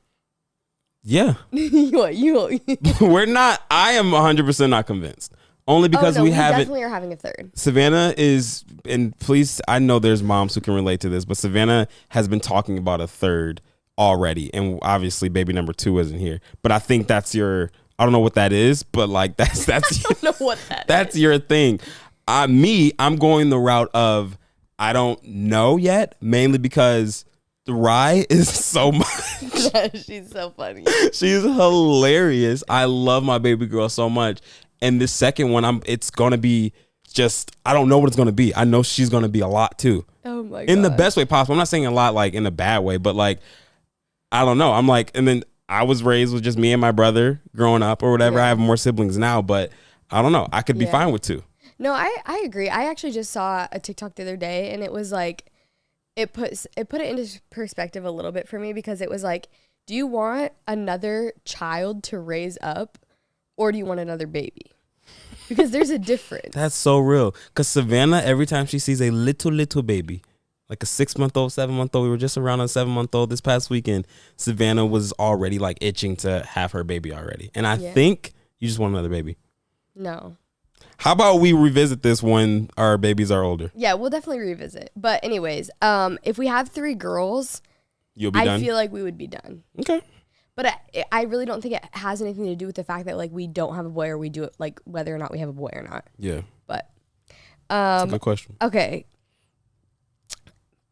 Yeah. you We're not. I am 100% not convinced. Only because we haven't. Definitely are having a 3rd. Savannah is, and please, I know there's moms who can relate to this, but Savannah has been talking about a 3rd already, and obviously baby number 2 isn't here. But I think that's I don't know what that is, but like that's I don't know what that's your thing. I'm going the route of I don't know yet, mainly because the Rye is so much. She's so funny. She's hilarious. I love my baby girl so much. And the second one, it's gonna be just, I don't know what it's gonna be. I know she's gonna be a lot too. Oh my god. In the best way possible. I'm not saying a lot like in a bad way, but like I don't know. I'm like, and then I was raised with just me and my brother growing up or whatever. Yeah. I have more siblings now, but I don't know. I could be fine with 2. No, I agree. I actually just saw a TikTok the other day, and it was like, it put it into perspective a little bit for me, because it was like, do you want another child to raise up, or do you want another baby? Because there's a difference. That's so real. Because Savannah, every time she sees a little baby, like a 6-month-old, 7-month-old, we were just around a 7-month-old this past weekend, Savannah was already like itching to have her baby already. And I think you just want another baby. No. How about we revisit this when our babies are older? Yeah, we'll definitely revisit. But anyways, if we have 3 girls, you'll be done? I feel like we would be done. Okay. But I really don't think it has anything to do with the fact that like we don't have a boy, or we do it like whether or not we have a boy or not. Yeah. But that's a good question. Okay.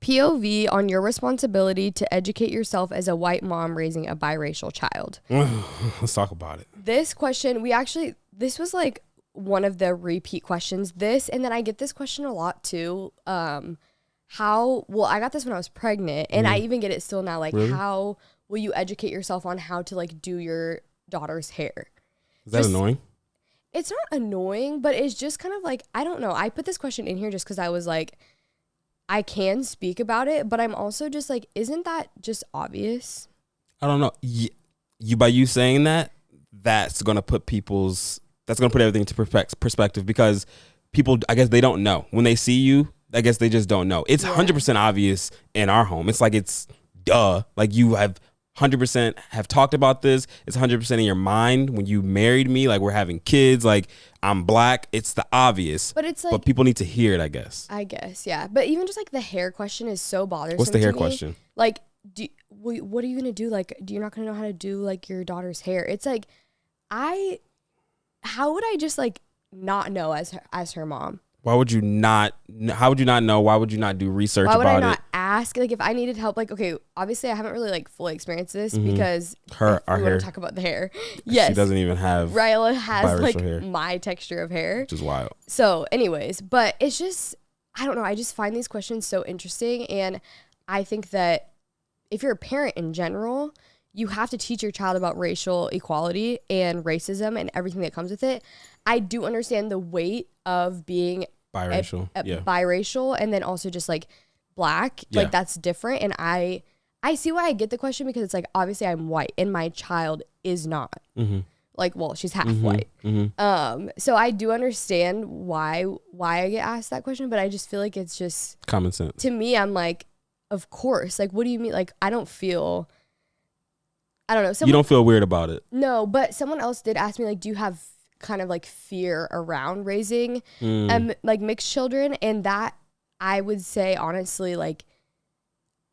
POV on your responsibility to educate yourself as a white mom raising a biracial child. Let's talk about it. This question, this was like one of the repeat questions. This, and then I get this question a lot too. I got this when I was pregnant, and I even get it still now. Like, how will you educate yourself on how to like do your daughter's hair? Is that annoying? It's not annoying, but it's just kind of like, I don't know. I put this question in here just because I was like, I can speak about it, but I'm also just like, isn't that just obvious? I don't know. By you saying that, that's going to put everything into perspective, because people, I guess they don't know. When they see you, I guess they just don't know. It's 100% obvious in our home. It's like, it's duh. Like you have 100% have talked about this. It's 100% in your mind when you married me. Like we're having kids. Like I'm black. It's the obvious. But it's like, but people need to hear it, I guess. Yeah. But even just like the hair question is so bothersome. What's the hair to me. question? Like, what are you gonna do? Like, you're not gonna know how to do like your daughter's hair. It's like, how would I just like not know as her mom? Why would you not? How would you not know? Why would you not do research about it? Why would I not ask? Like, if I needed help, like, okay, obviously I haven't really like fully experienced this because our we hair. want to talk about the hair. Yes, she doesn't even have. Ryla has like hair. my texture of hair, which is wild. So, anyways, but it's just I don't know. I just find these questions so interesting, and I think that if you're a parent in general, you have to teach your child about racial equality and racism and everything that comes with it. I do understand the weight of being biracial and then also just like black. Like that's different. And I see why I get the question because it's like, obviously I'm white and my child is not. Like, well, she's half white. So I do understand why I get asked that question, but I just feel like it's just common sense. To me, I'm like, of course. Like, what do you mean? Like, I don't know. You don't feel weird about it? No, but someone else did ask me, like, do you have kind of like fear around raising like mixed children? And that I would say, honestly, like,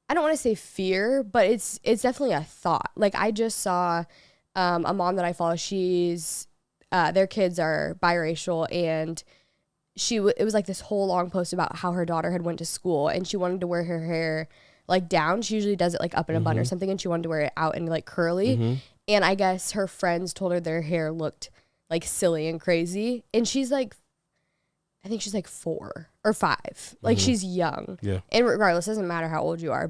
I don't want to say fear, but it's definitely a thought. Like, I just saw a mom that I follow. She's their kids are biracial, and it was like this whole long post about how her daughter had went to school and she wanted to wear her hair like down. She usually does it like up in a bun or something, and she wanted to wear it out and like curly. And I guess her friends told her their hair looked like silly and crazy. And she's like, I think she's like 4 or 5. Like she's young. Yeah. And regardless, it doesn't matter how old you are.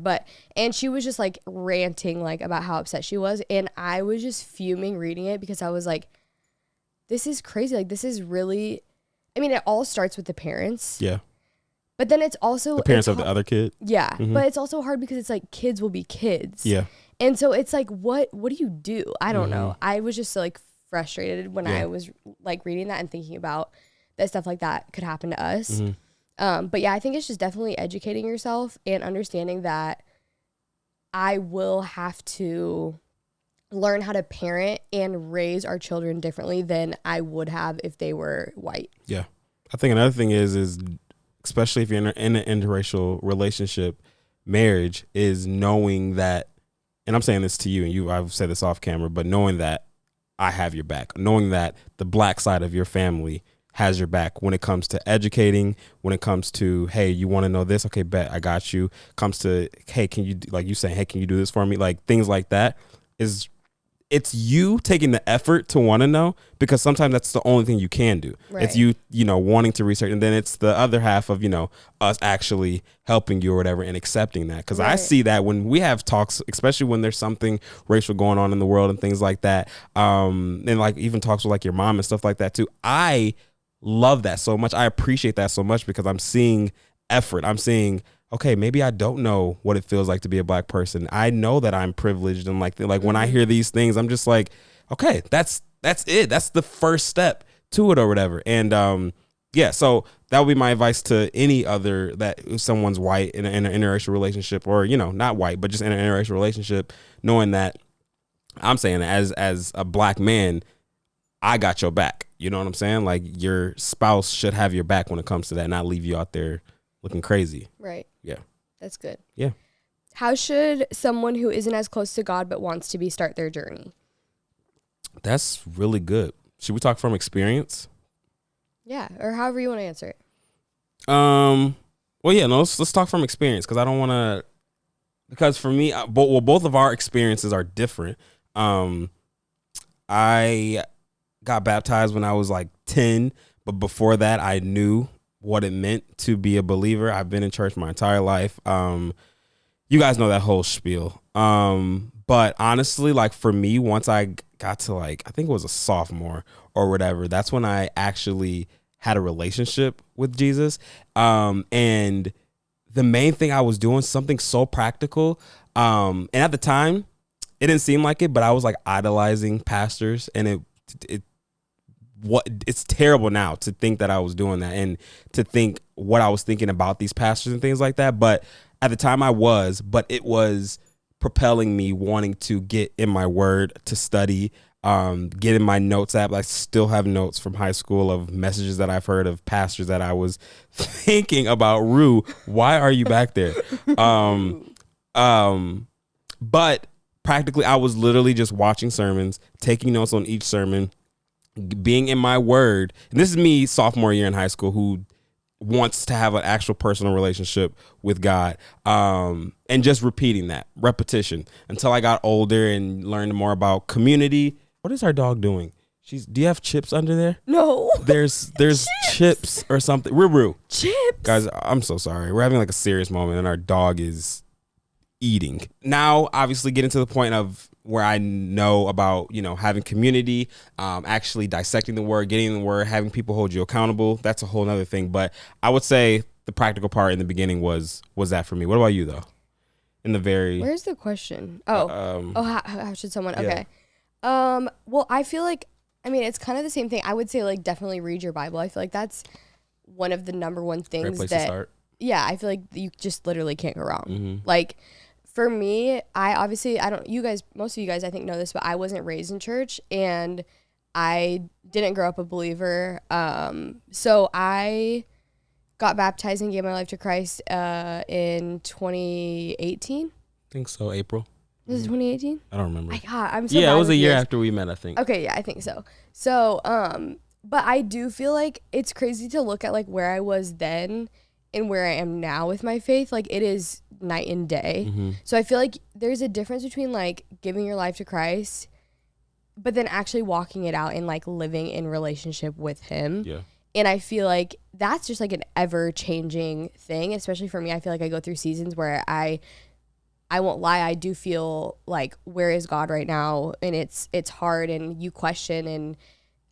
And she was just like ranting like about how upset she was. And I was just fuming reading it because I was like, this is crazy. Like, this is really, I mean, it all starts with the parents. Yeah. But then it's also the parents of the other kid. Yeah. But it's also hard because it's like kids will be kids. Yeah. And so it's like, what do you do? I don't know. I was just like frustrated when I was like reading that and thinking about that stuff like that could happen to us. But yeah, I think it's just definitely educating yourself and understanding that I will have to learn how to parent and raise our children differently than I would have if they were white. Yeah. I think another thing is especially if you're in an interracial relationship, marriage, is knowing that, and I'm saying this to you, and I've said this off camera, but knowing that I have your back, knowing that the black side of your family has your back when it comes to educating, when it comes to, hey, you want to know this? Okay, bet, I got you. Comes to, hey, can you, like you saying, hey, can you do this for me? Like things like that it's you taking the effort to want to know, because sometimes that's the only thing you can do. Right. It's you wanting to research, and then it's the other half of, us actually helping you or whatever and accepting that. Because I see that when we have talks, especially when there's something racial going on in the world and things like that, and like even talks with like your mom and stuff like that too. I love that so much. I appreciate that so much because I'm seeing effort. I'm seeing, okay, maybe I don't know what it feels like to be a black person. I know that I'm privileged, and like when I hear these things, I'm just like, okay, that's it. That's the first step to it or whatever. And so that would be my advice to any other, that if someone's white in an interracial relationship, or not white but just in an interracial relationship, knowing that I'm saying as a black man, I got your back. You know what I'm saying? Like, your spouse should have your back when it comes to that, not leave you out there looking crazy. Right. Yeah. That's good. Yeah. How should someone who isn't as close to God but wants to be start their journey? That's really good. Should we talk from experience? Yeah, or however you want to answer it. Well, yeah, no, let's talk from experience, because I don't want to, because for me, both of our experiences are different. I got baptized when I was like 10, but before that I knew what it meant to be a believer. I've been in church my entire life. You guys know that whole spiel. But honestly, like for me, once I got to like, I think it was a sophomore or whatever, that's when I actually had a relationship with Jesus. And the main thing I was doing, something so practical. And at the time, it didn't seem like it, but I was like idolizing pastors, and it's terrible now to think that I was doing that, and to think what I was thinking about these pastors and things like that. But at the time I was, but it was propelling me wanting to get in my word, to study, get in my notes app. I still have notes from high school of messages that I've heard of pastors that I was thinking about. Rue, why are you back there? But practically I was literally just watching sermons, taking notes on each sermon, being in my word. And this is me sophomore year in high school who wants to have an actual personal relationship with God, and just repeating that repetition until I got older and learned more about community. What is our dog doing? Do you have chips under there? No. There's chips or something. Ruru. Chips. Guys, I'm so sorry. We're having like a serious moment and our dog is eating. Now, obviously getting to the point of where I know about, having community, actually dissecting the word, getting the word, having people hold you accountable. That's a whole nother thing. But I would say the practical part in the beginning was that for me. What about you though? Where's the question? How should someone? Yeah. Okay. Well, I feel like, it's kind of the same thing. I would say like definitely read your Bible. I feel like that's one of the number one things. Great place to start. Yeah, I feel like you just literally can't go wrong. Mm-hmm. Like for me, most of you guys I think know this, but I wasn't raised in church and I didn't grow up a believer. So I got baptized and gave my life to Christ in 2018. I think so, April. Was it 2018? I don't remember. I'm so Yeah, bad it was a with year years. after we met, I think. Okay, yeah, I think so. So, but I do feel like it's crazy to look at like where I was then and where I am now with my faith. Like it is night and day. Mm-hmm. So I feel like there's a difference between like giving your life to Christ, but then actually walking it out and like living in relationship with him. Yeah. And I feel like that's just like an ever changing thing, especially for me. I feel like I go through seasons where I won't lie, I do feel like, where is God right now? And it's hard and you question, and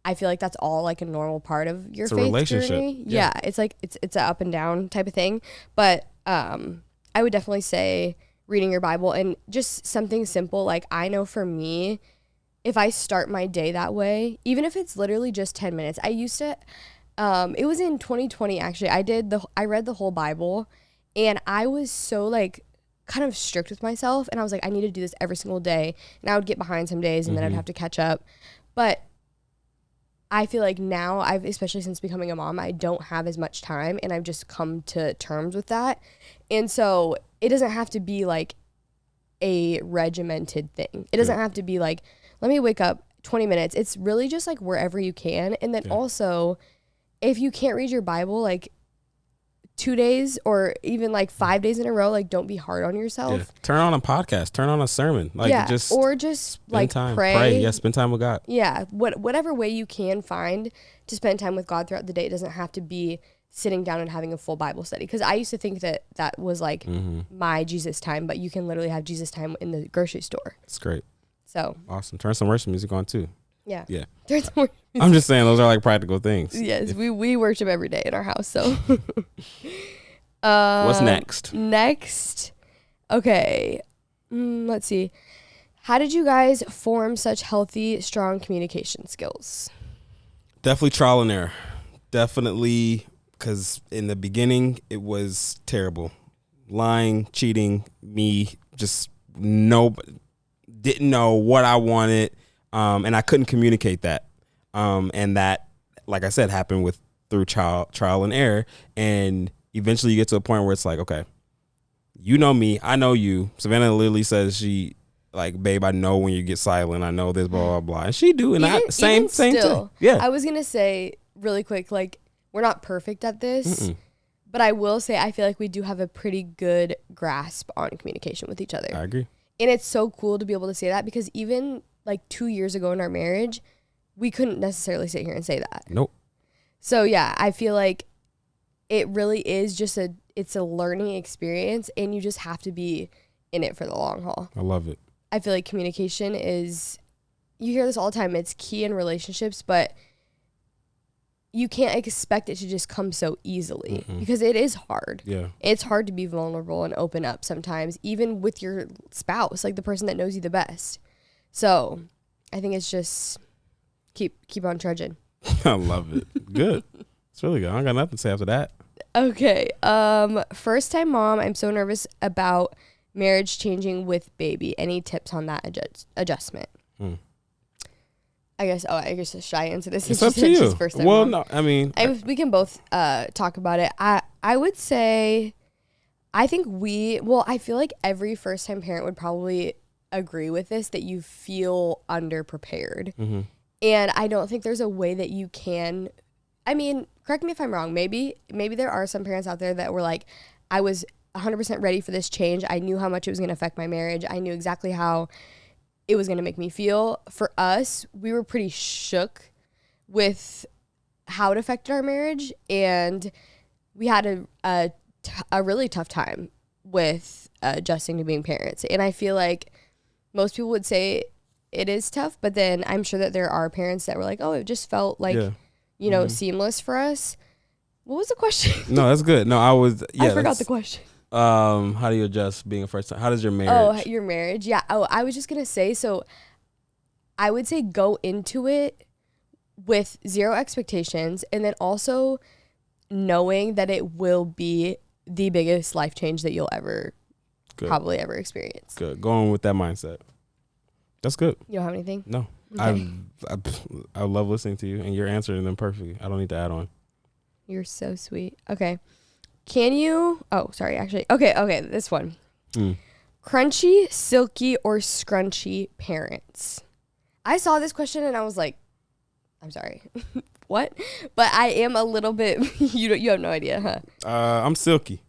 I feel like that's all like a normal part of your faith relationship journey. Yeah, it's like it's an up and down type of thing. But I would definitely say reading your Bible and just something simple. Like I know for me, if I start my day that way, even if it's literally just 10 minutes, I used to, it was in 2020 actually, I read the whole Bible and I was so like kind of strict with myself, and I was like, I need to do this every single day, and I would get behind some days and then I'd have to catch up. But I feel like now especially since becoming a mom, I don't have as much time, and I've just come to terms with that. And so it doesn't have to be like a regimented thing. It doesn't have to be like, let me wake up 20 minutes. It's really just like wherever you can. And then also, if you can't read your Bible, like 2 days or even like 5 days in a row, like don't be hard on yourself. Yeah. Turn on a podcast, turn on a sermon, like just like time, pray. Yeah, spend time with God. Yeah, whatever way you can find to spend time with God throughout the day. It doesn't have to be sitting down and having a full Bible study, because I used to think that was like my Jesus time, but you can literally have Jesus time in the grocery store. It's great. So awesome. Turn some worship music on too. Yeah. Yeah. I'm just saying those are like practical things. Yes, we worship every day in our house. So what's next? Next, okay. Let's see. How did you guys form such healthy, strong communication skills? Definitely trial and error. Definitely, because in the beginning it was terrible. Lying, cheating, me just didn't know what I wanted. And I couldn't communicate that. And that, like I said, happened through trial and error. And eventually you get to a point where it's like, okay, you know me, I know you. Savannah literally says babe, I know when you get silent. I know this, blah, blah, blah. And she do. And same thing. Yeah. I was going to say really quick, like, we're not perfect at this. But I will say I feel like we do have a pretty good grasp on communication with each other. I agree. And it's so cool to be able to say that, because even like 2 years ago in our marriage, we couldn't necessarily sit here and say that. Nope. So yeah, I feel like it really is just it's a learning experience, and you just have to be in it for the long haul. I love it. I feel like communication is, you hear this all the time, it's key in relationships, but you can't expect it to just come so easily, because it is hard. Yeah. It's hard to be vulnerable and open up sometimes, even with your spouse, like the person that knows you the best. So I think it's just keep on trudging. I love it. Good. It's really good. I don't got nothing to say after that. Okay. First time mom, I'm so nervous about marriage changing with baby. Any tips on that adjustment? I guess should I answer this? It's up to you. Well, mom? No, I mean, we can both talk about it. I would say, I feel like every first time parent would probably agree with this, that you feel underprepared. Mm-hmm. And I don't think there's a way that you can, I mean, correct me if I'm wrong. Maybe there are some parents out there that were like, I was 100% ready for this change. I knew how much it was going to affect my marriage. I knew exactly how it was going to make me feel. For us, we were pretty shook with how it affected our marriage, and we had a really tough time with adjusting to being parents. And I feel like most people would say it is tough, but then I'm sure that there are parents that were like, oh, it just felt like, seamless for us. What was the question? No, that's good. No, I forgot the question. How do you adjust being a first time? How does your marriage? Oh, your marriage. Yeah. Oh, I was just going to say, so I would say go into it with zero expectations, and then also knowing that it will be the biggest life change that you'll probably ever experience. Good. Going with that mindset. That's good. You don't have anything? No. Okay. I love listening to you, and you're answering them perfectly. I don't need to add on. You're so sweet. Okay. Can you... Oh, sorry, actually. Okay, this one. Crunchy, silky, or scrunchy parents? I saw this question and I was like, I'm sorry. What? But I am a little bit... you have no idea, huh? I'm silky.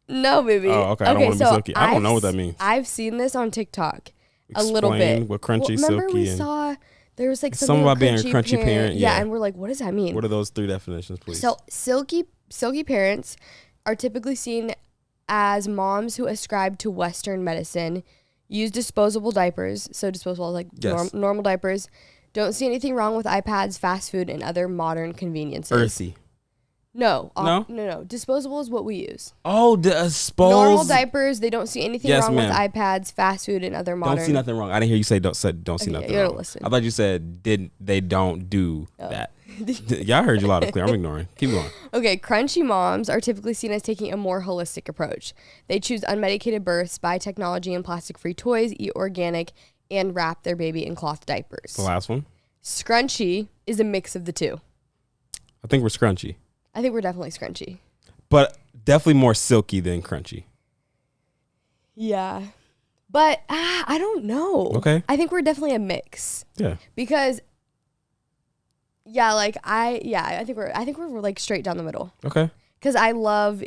No, baby. Oh, okay. I don't want to be silky. I don't know what that means. I've seen this on TikTok. Explain a little bit. What crunchy, remember silky, we saw... There was like something about being a crunchy parent. Yeah, and we're like, what does that mean? What are those 3 definitions, please? So silky parents are typically seen as moms who ascribe to Western medicine, use disposable diapers. So disposable like normal diapers. Don't see anything wrong with iPads, fast food, and other modern conveniences. Earthy. No. Disposable is what we use. Oh, normal diapers. They don't see anything wrong ma'am. with iPads, fast food, and other modern. Don't see nothing wrong. I didn't hear you say don't see nothing wrong. Listen. I thought you said they don't do that. Yeah, I heard you loud and clear. I'm ignoring. Keep going. Okay, crunchy moms are typically seen as taking a more holistic approach. They choose unmedicated births, buy technology and plastic-free toys, eat organic, and wrap their baby in cloth diapers. The last one. Scrunchy is a mix of the two. I think we're scrunchy. I think we're definitely scrunchy. But definitely more silky than crunchy. Yeah. But I don't know. Okay. I think we're definitely a mix. Yeah. Because I think we're like straight down the middle. Okay. Cuz I love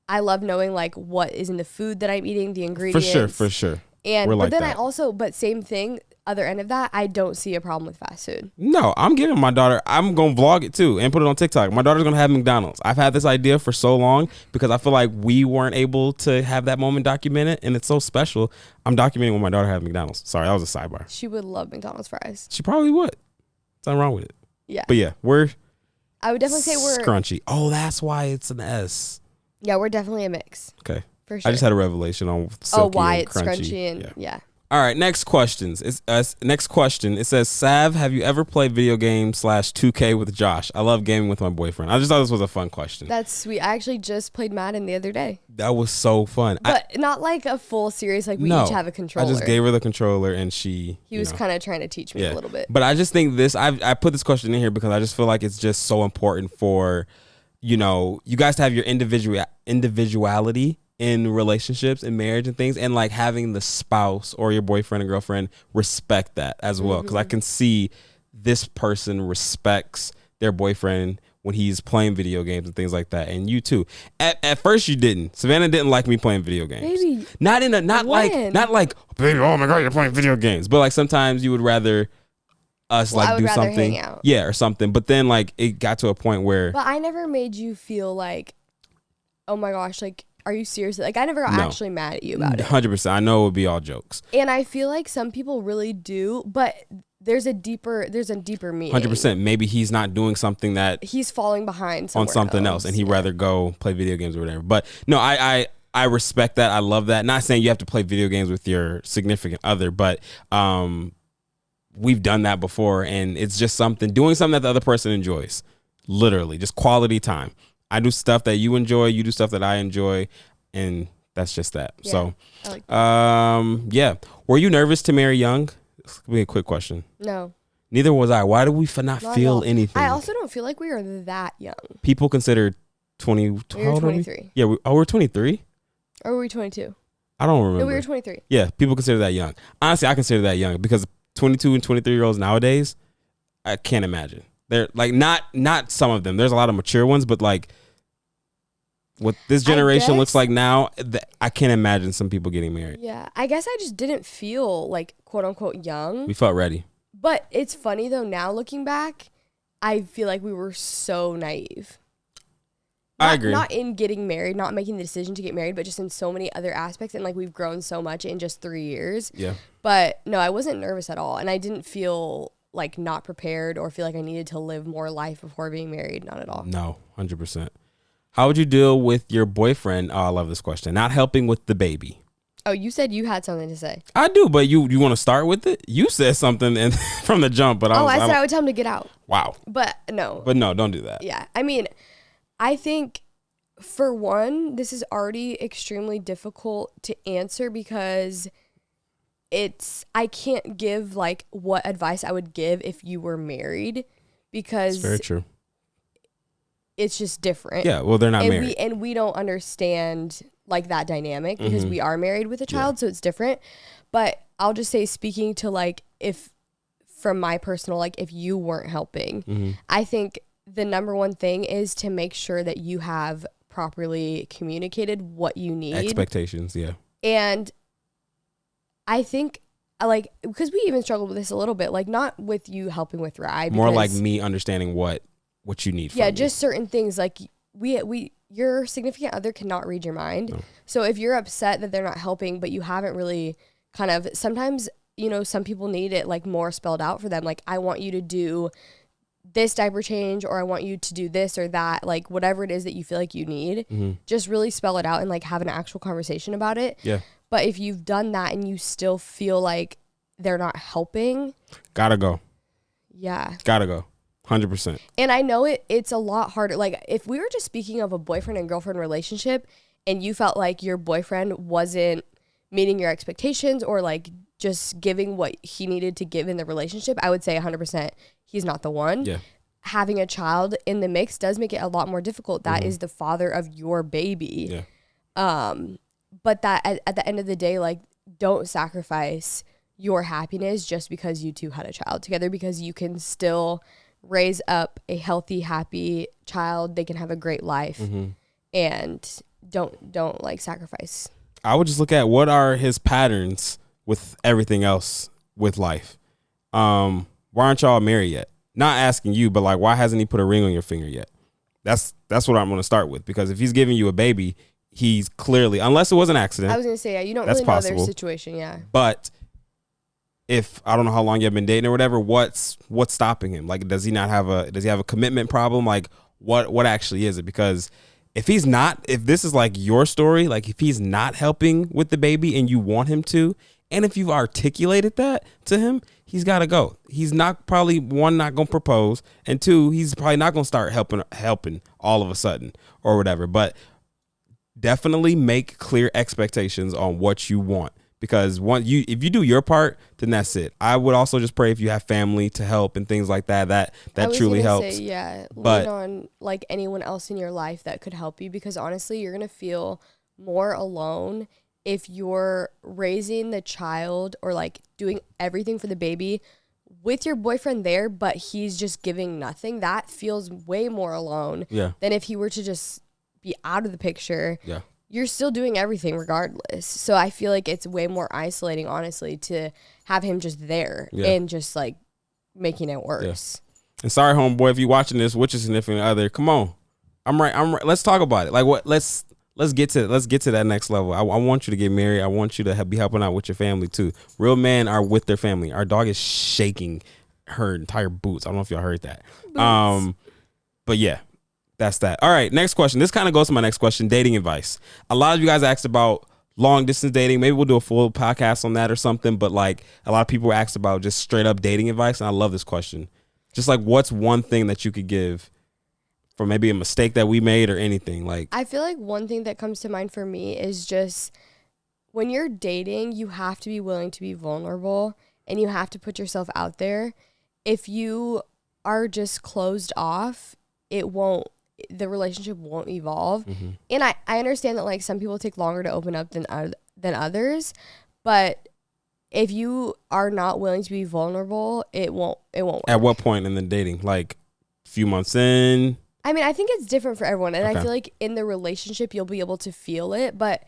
knowing like what is in the food that I'm eating, the ingredients. For sure. And we're but like then that. But same thing, other end of that, I don't see a problem with fast food. No, I'm giving my daughter, I'm going to vlog it too and put it on TikTok. My daughter's going to have McDonald's. I've had this idea for so long because I feel like we weren't able to have that moment documented, and it's so special. I'm documenting when my daughter had McDonald's. Sorry, that was a sidebar. She would love McDonald's fries. She probably would. There's nothing wrong with it. Yeah. But yeah, I would definitely say we're scrunchy. Oh, that's why it's an S. Yeah, we're definitely a mix. Okay. For sure. I just had a revelation on silky why and it's scrunchy and yeah. All right, next questions. Next question. It says, Sav, have you ever played video games /2K with Josh? I love gaming with my boyfriend. I just thought this was a fun question. That's sweet. I actually just played Madden the other day. That was so fun. But not like a full series. Like we each have a controller. I just gave her the controller and he was kind of trying to teach me a little bit. But I just think I put this question in here because I just feel like it's just so important for, you guys to have your individuality in relationships and marriage and things, and like having the spouse or your boyfriend and girlfriend respect that as well, because I can see this person respects their boyfriend when he's playing video games and things like that, and you too. At first you didn't. Savannah didn't like me playing video games. Baby, not like baby, oh my god, you're playing video games, but like sometimes you would rather us do something, hang out. Yeah, or something. But then like it got to a point where, but I never made you feel like, oh my gosh, like, are you serious? Like, I never got actually mad at you about it. 100%. I know it would be all jokes. And I feel like some people really do, but there's a deeper meaning. 100%. Maybe he's not doing something that he's falling behind on something else, and he'd rather go play video games or whatever. But no, I respect that. I love that. Not saying you have to play video games with your significant other, but we've done that before, and it's just doing something that the other person enjoys. Literally, just quality time. I do stuff that you enjoy, you do stuff that I enjoy, and that's just that. Yeah, So, I like that. yeah. Were you nervous to marry young? This could be a quick question. No. Neither was I. Why do we not Not at feel all. anything? I also don't feel like we are that young. People consider 20. We How were old are we? 23. Yeah. We're 23. Or were we 22? I don't remember. No, we were 23. Yeah, people consider that young. Honestly, I consider that young because 22 and 23-year-olds nowadays, I can't imagine. They're like not some of them. There's a lot of mature ones, but like what this generation looks like now, I can't imagine some people getting married. Yeah, I guess I just didn't feel like quote unquote young. We felt ready. But it's funny though, now looking back, I feel like we were so naive. I agree. Not in getting married, not making the decision to get married, but just in so many other aspects. And like we've grown so much in just 3 years. Yeah. But no, I wasn't nervous at all. And I didn't feel like not prepared or feel like I needed to live more life before being married. Not at all. No, 100%. How would you deal with your boyfriend? Oh, I love this question. Not helping with the baby. Oh, you said you had something to say. I do, but you want to start with it? You said something and from the jump, but I said I would tell him to get out. Wow. But no. But no, don't do that. Yeah. I mean, I think for one, this is already extremely difficult to answer because I can't give like what advice I would give if you were married because It's very true. It's just different. Yeah, well, they're not married. And we don't understand like that dynamic because we are married with a child, so it's different. But I'll just say, speaking to like from my personal, like if you weren't helping, I think the number one thing is to make sure that you have properly communicated what you need. Expectations, yeah. And I think like, because we even struggled with this a little bit, like not with you helping with Rye. More like me understanding what you need from me. Just certain things like your significant other cannot read your mind. No. So if you're upset that they're not helping, but you haven't really kind of, sometimes, you know, some people need it like more spelled out for them. Like, I want you to do this diaper change, or I want you to do this or that, like whatever it is that you feel like you need, just really spell it out and like have an actual conversation about it. Yeah. But if you've done that and you still feel like they're not helping. Gotta go. Yeah. Gotta go. 100%. And I know it's a lot harder. Like if we were just speaking of a boyfriend and girlfriend relationship and you felt like your boyfriend wasn't meeting your expectations or like just giving what he needed to give in the relationship, I would say 100% he's not the one. Yeah. Having a child in the mix does make it a lot more difficult. That is the father of your baby. Yeah. But that at the end of the day, like don't sacrifice your happiness just because you two had a child together, because you can still raise up a healthy, happy child. They can have a great life, and don't like sacrifice. I would just look at what are his patterns with everything else with life. Why aren't y'all married yet? Not asking you, but like, why hasn't he put a ring on your finger yet? That's what I'm going to start with, because if he's giving you a baby, he's clearly, unless it was an accident. I was going to say, yeah, you don't That's really know possible. their situation, yeah. But if I don't know how long you've been dating or whatever, what's stopping him? Like, does he have a commitment problem? Like, what actually is it? Because if this is like your story, like if he's not helping with the baby and you want him to, and if you've articulated that to him, he's got to go. He's not probably, one, not going to propose, and two, he's probably not going to start helping all of a sudden or whatever. But definitely make clear expectations on what you want, because if you do your part, then that's it. I would also just pray if you have family to help and things like that truly helps. Yeah, but lean on like anyone else in your life that could help you, because honestly, you're going to feel more alone if you're raising the child or like doing everything for the baby with your boyfriend there, but he's just giving nothing. That feels way more alone than if he were to just be out of the picture. Yeah. You're still doing everything regardless. So I feel like it's way more isolating, honestly, to have him just there and just like making it worse. Yeah. And sorry, homeboy, if you're watching this with your significant other, come on. I'm right. Let's talk about it. Like, what? Let's get to that next level. I want you to get married. I want you to be helping out with your family too. Real men are with their family. Our dog is shaking her entire boots. I don't know if y'all heard that. But yeah, that's that. All right, next question. This kind of goes to my next question, dating advice. A lot of you guys asked about long distance dating. Maybe we'll do a full podcast on that or something. But like, a lot of people asked about just straight up dating advice, and I love this question. Just like, what's one thing that you could give for maybe a mistake that we made or anything. Like, I feel like one thing that comes to mind for me is just when you're dating, you have to be willing to be vulnerable and you have to put yourself out there. If you are just closed off, the relationship won't evolve. Mm-hmm. And I understand that like some people take longer to open up than others, but if you are not willing to be vulnerable, it won't work. At what point in the dating? Like a few months in? I mean, I think it's different for everyone. And I feel like in the relationship, you'll be able to feel it. But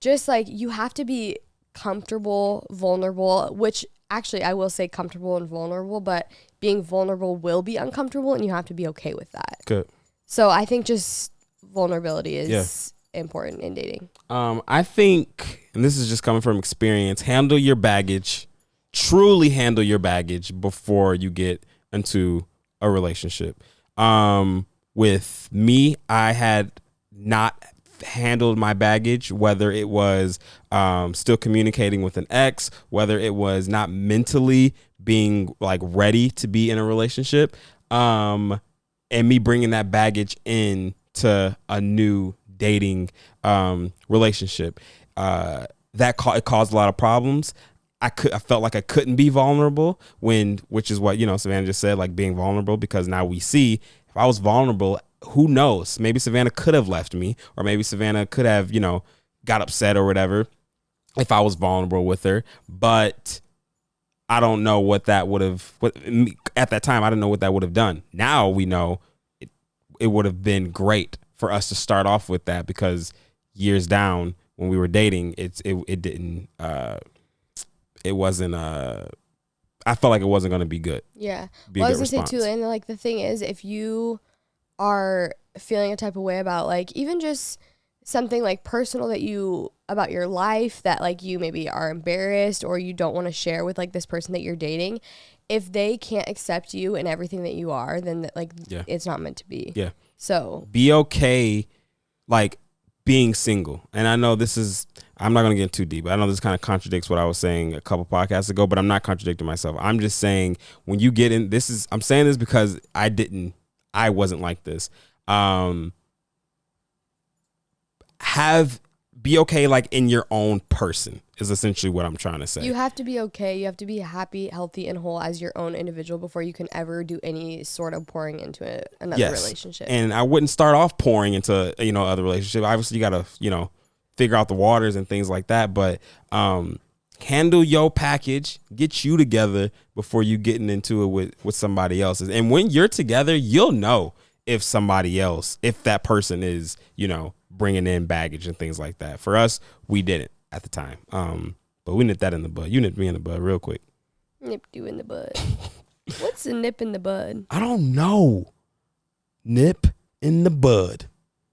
just like you have to be comfortable, vulnerable, which actually I will say comfortable and vulnerable, but being vulnerable will be uncomfortable and you have to be okay with that. Good. So I think just vulnerability is important in dating. I think, and this is just coming from experience, handle your baggage, truly handle your baggage before you get into a relationship. With me, I had not handled my baggage, whether it was still communicating with an ex, whether it was not mentally being like ready to be in a relationship, and me bringing that baggage in to a new dating relationship. It caused a lot of problems. I felt like I couldn't be vulnerable which is what, Savannah just said, like being vulnerable, because now we see if I was vulnerable, who knows? Maybe Savannah could have left me, or maybe Savannah could have, got upset or whatever if I was vulnerable with her. But I don't know what that would have, at that time, I didn't know what that would have done. Now we know it would have been great for us to start off with that, because years down when we were dating, it wasn't, I felt like it wasn't going to be good. Yeah. Well, I was going to say too, and like the thing is, if you are feeling a type of way about like even just something like personal about your life that like you maybe are embarrassed or you don't want to share with like this person that you're dating, if they can't accept you and everything that you are, then it's not meant to be. Yeah. So be okay, like being single. And I know I'm not going to get too deep. I know this kind of contradicts what I was saying a couple podcasts ago, but I'm not contradicting myself. I'm just saying when you get in, I'm saying this because I wasn't like this. Be okay, like in your own person is essentially what I'm trying to say. You have to be okay. You have to be happy, healthy, and whole as your own individual before you can ever do any sort of pouring into another relationship. And I wouldn't start off pouring into, other relationship. Obviously you got to, figure out the waters and things like that. But, handle your package, get you together before you getting into it with somebody else's. And when you're together, you'll know if that person is, bringing in baggage and things like that. For us, we didn't at the time. But we nipped that in the bud. You nipped me in the bud real quick. Nipped you in the bud. What's a nip in the bud? I don't know. Nip in the bud.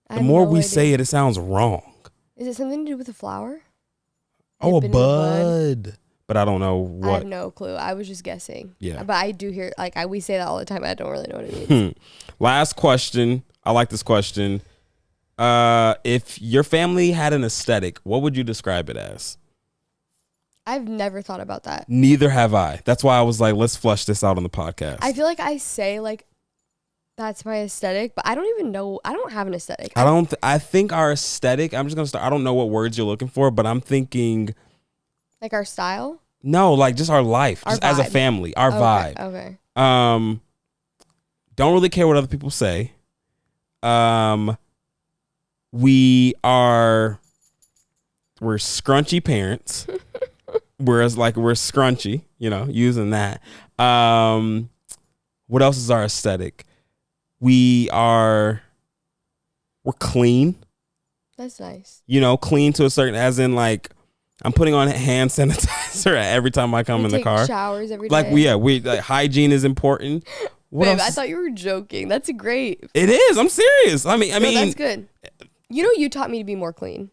The more we say it, it sounds wrong. Is it something to do with a flower? Oh, a bud. But I don't know what. I have no clue. I was just guessing. Yeah. But I do hear, like, we say that all the time. I don't really know what it means. Last question. I like this question. If your family had an aesthetic, what would you describe it as? I've never thought about that. Neither have I. That's why I was like, let's flush this out on the podcast. I feel like I say, like, that's my aesthetic, but I don't even know. I don't have an aesthetic. I think our aesthetic, I'm just going to start. I don't know what words you're looking for, but I'm thinking. Like our style? No, like just our life, just as a family, our vibe. Okay. Don't really care what other people say. We're scrunchy parents. Whereas like we're scrunchy, using that. What else is our aesthetic? We're clean. That's nice. Clean to a certain, as in like I'm putting on hand sanitizer every time I come in the car. Showers every day. Like hygiene is important. Babe, I thought you were joking. That's great. It is. I'm serious. I mean, that's good. You taught me to be more clean.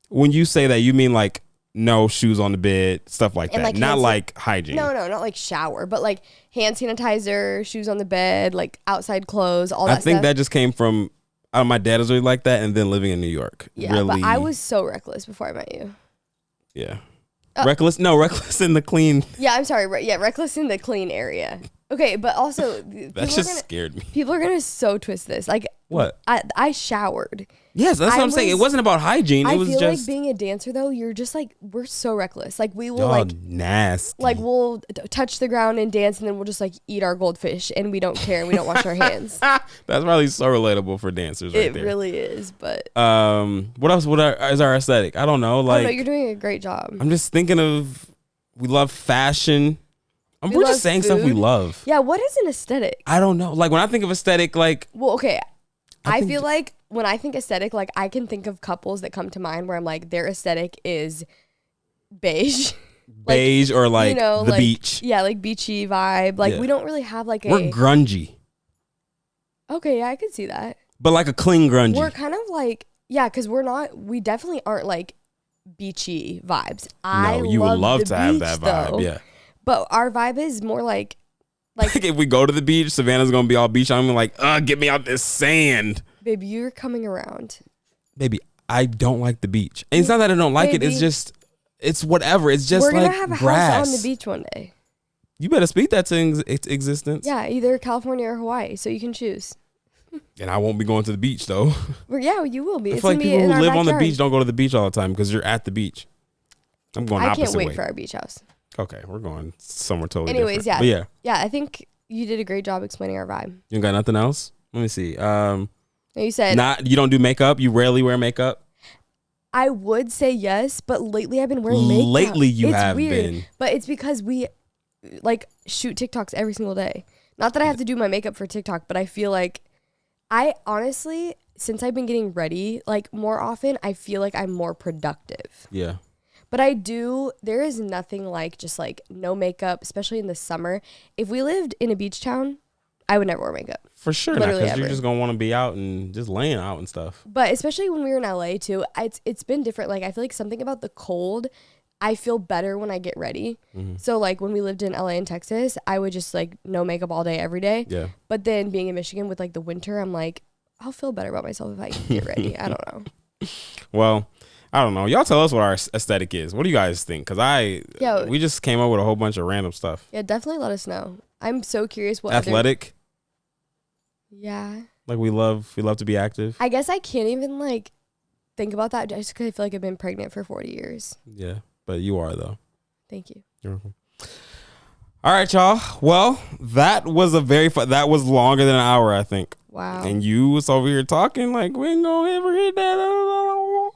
When you say that, you mean like no shoes on the bed, stuff like that. Like not like hygiene. No, not like shower, but like hand sanitizer, shoes on the bed, like outside clothes, all that stuff. I think that just came from my dad is really like that, and then living in New York. Yeah, really, but I was so reckless before I met you. Yeah. Reckless in the clean. Yeah, I'm sorry. Yeah, reckless in the clean area. Okay, but also that just scared me. People are gonna so twist this. Like What? I showered. Yes, that's what I'm saying. It wasn't about hygiene. It was I feel just like being a dancer though. You're just like we're so reckless. Like we will y'all nasty. like we'll touch the ground and dance, and then we'll just like eat our goldfish, and we don't care. And we don't wash our hands. That's probably so relatable for dancers. Right there. It really is. But what else? Is our aesthetic? I don't know. Like, you're doing a great job. I'm just thinking of. We love fashion. We're just saying stuff we love. Yeah. What is an aesthetic? I don't know. Like when I think of aesthetic, like. Well, okay. I feel like when I think aesthetic, like I can think of couples that come to mind where I'm like, their aesthetic is beige. Beige or like the beach. Yeah, like beachy vibe. Like we don't really have like we're grungy. Okay, yeah, I could see that. But like a clean grungy. We're kind of like, yeah, because we definitely aren't like beachy vibes. No, you would love to have that vibe, though. Yeah. But our vibe is more like if we go to the beach, Savannah's gonna be all beach. I'm like, get me out this sand. Baby, you're coming around. Baby, I don't like the beach. And it's not that I don't like it. It's just, it's whatever. It's just like grass. We're gonna have a house on the beach one day. You better speak that to its existence. Yeah, either California or Hawaii, so you can choose. And I won't be going to the beach though. Well, yeah, you will be. I feel like people who live on the beach don't go to the beach all the time because you're at the beach. I'm going opposite way. I can't wait for our beach house. Okay, we're going somewhere totally different. But yeah. Yeah, I think you did a great job explaining our vibe. You got nothing else? Let me see. You said you don't do makeup? You rarely wear makeup? I would say yes, but lately I've been wearing makeup. Lately you have weird, been. But it's because we like shoot TikToks every single day. Not that I have to do my makeup for TikTok, but I feel like I honestly, since I've been getting ready like more often, I feel like I'm more productive. Yeah. But there is nothing like just like no makeup, especially in the summer. If we lived in a beach town, I would never wear makeup. For sure, because you're just going to want to be out and just laying out and stuff. But especially when we were in LA too, it's been different. Like I feel like something about the cold, I feel better when I get ready. Mm-hmm. So like when we lived in LA and Texas, I would just like no makeup all day, every day. Yeah. But then being in Michigan with like the winter, I'm like, I'll feel better about myself if I get ready. I don't know. Well, I don't know. Y'all tell us what our aesthetic is. What do you guys think? Because we just came up with a whole bunch of random stuff. Yeah, definitely let us know. I'm so curious what athletic. Yeah. Like we love to be active. I guess I can't even like think about that just because I feel like I've been pregnant for 40 years. Yeah, but you are though. Thank you. You're welcome. All right, y'all. Well, that was that was longer than an hour, I think. Wow. And you was over here talking like we ain't gonna ever hit that.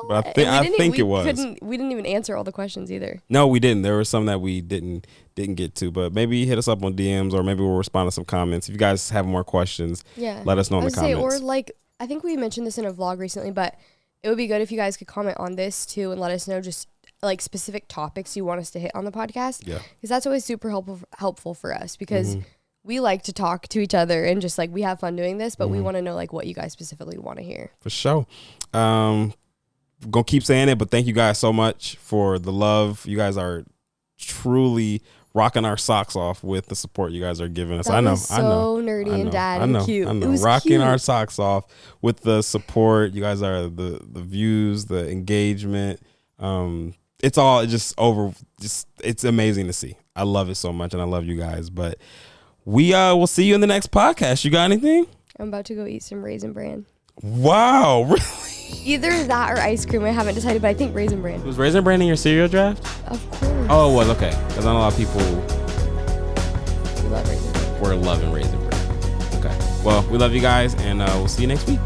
But I think it was. We didn't even answer all the questions either. No, we didn't. There were some that we didn't get to, but maybe hit us up on DMs or maybe we'll respond to some comments. If you guys have more questions, let us know in the comments. Or like, I think we mentioned this in a vlog recently, but it would be good if you guys could comment on this too and let us know just like specific topics you want us to hit on the podcast. Yeah. Because that's always super helpful for us because we like to talk to each other and just like we have fun doing this, but we want to know like what you guys specifically want to hear. For sure. Gonna keep saying it, but thank you guys so much for the love. You guys are truly rocking our socks off with the support you guys are giving us. I know. Nerdy and dad and cute. I know. Rocking our socks off with the support. You guys are the views, the engagement. It's all it's amazing to see. I love it so much and I love you guys. But we will see you in the next podcast. You got anything? I'm about to go eat some Raisin Bran. Wow, really? Either that or ice cream. I haven't decided, but I think Raisin Bran. Was Raisin Bran in your cereal draft? Of course. Oh, it was. Okay. Because I know a lot of people love Raisin Bran. were loving Raisin Bran. Okay. Well, we love you guys, and we'll see you next week.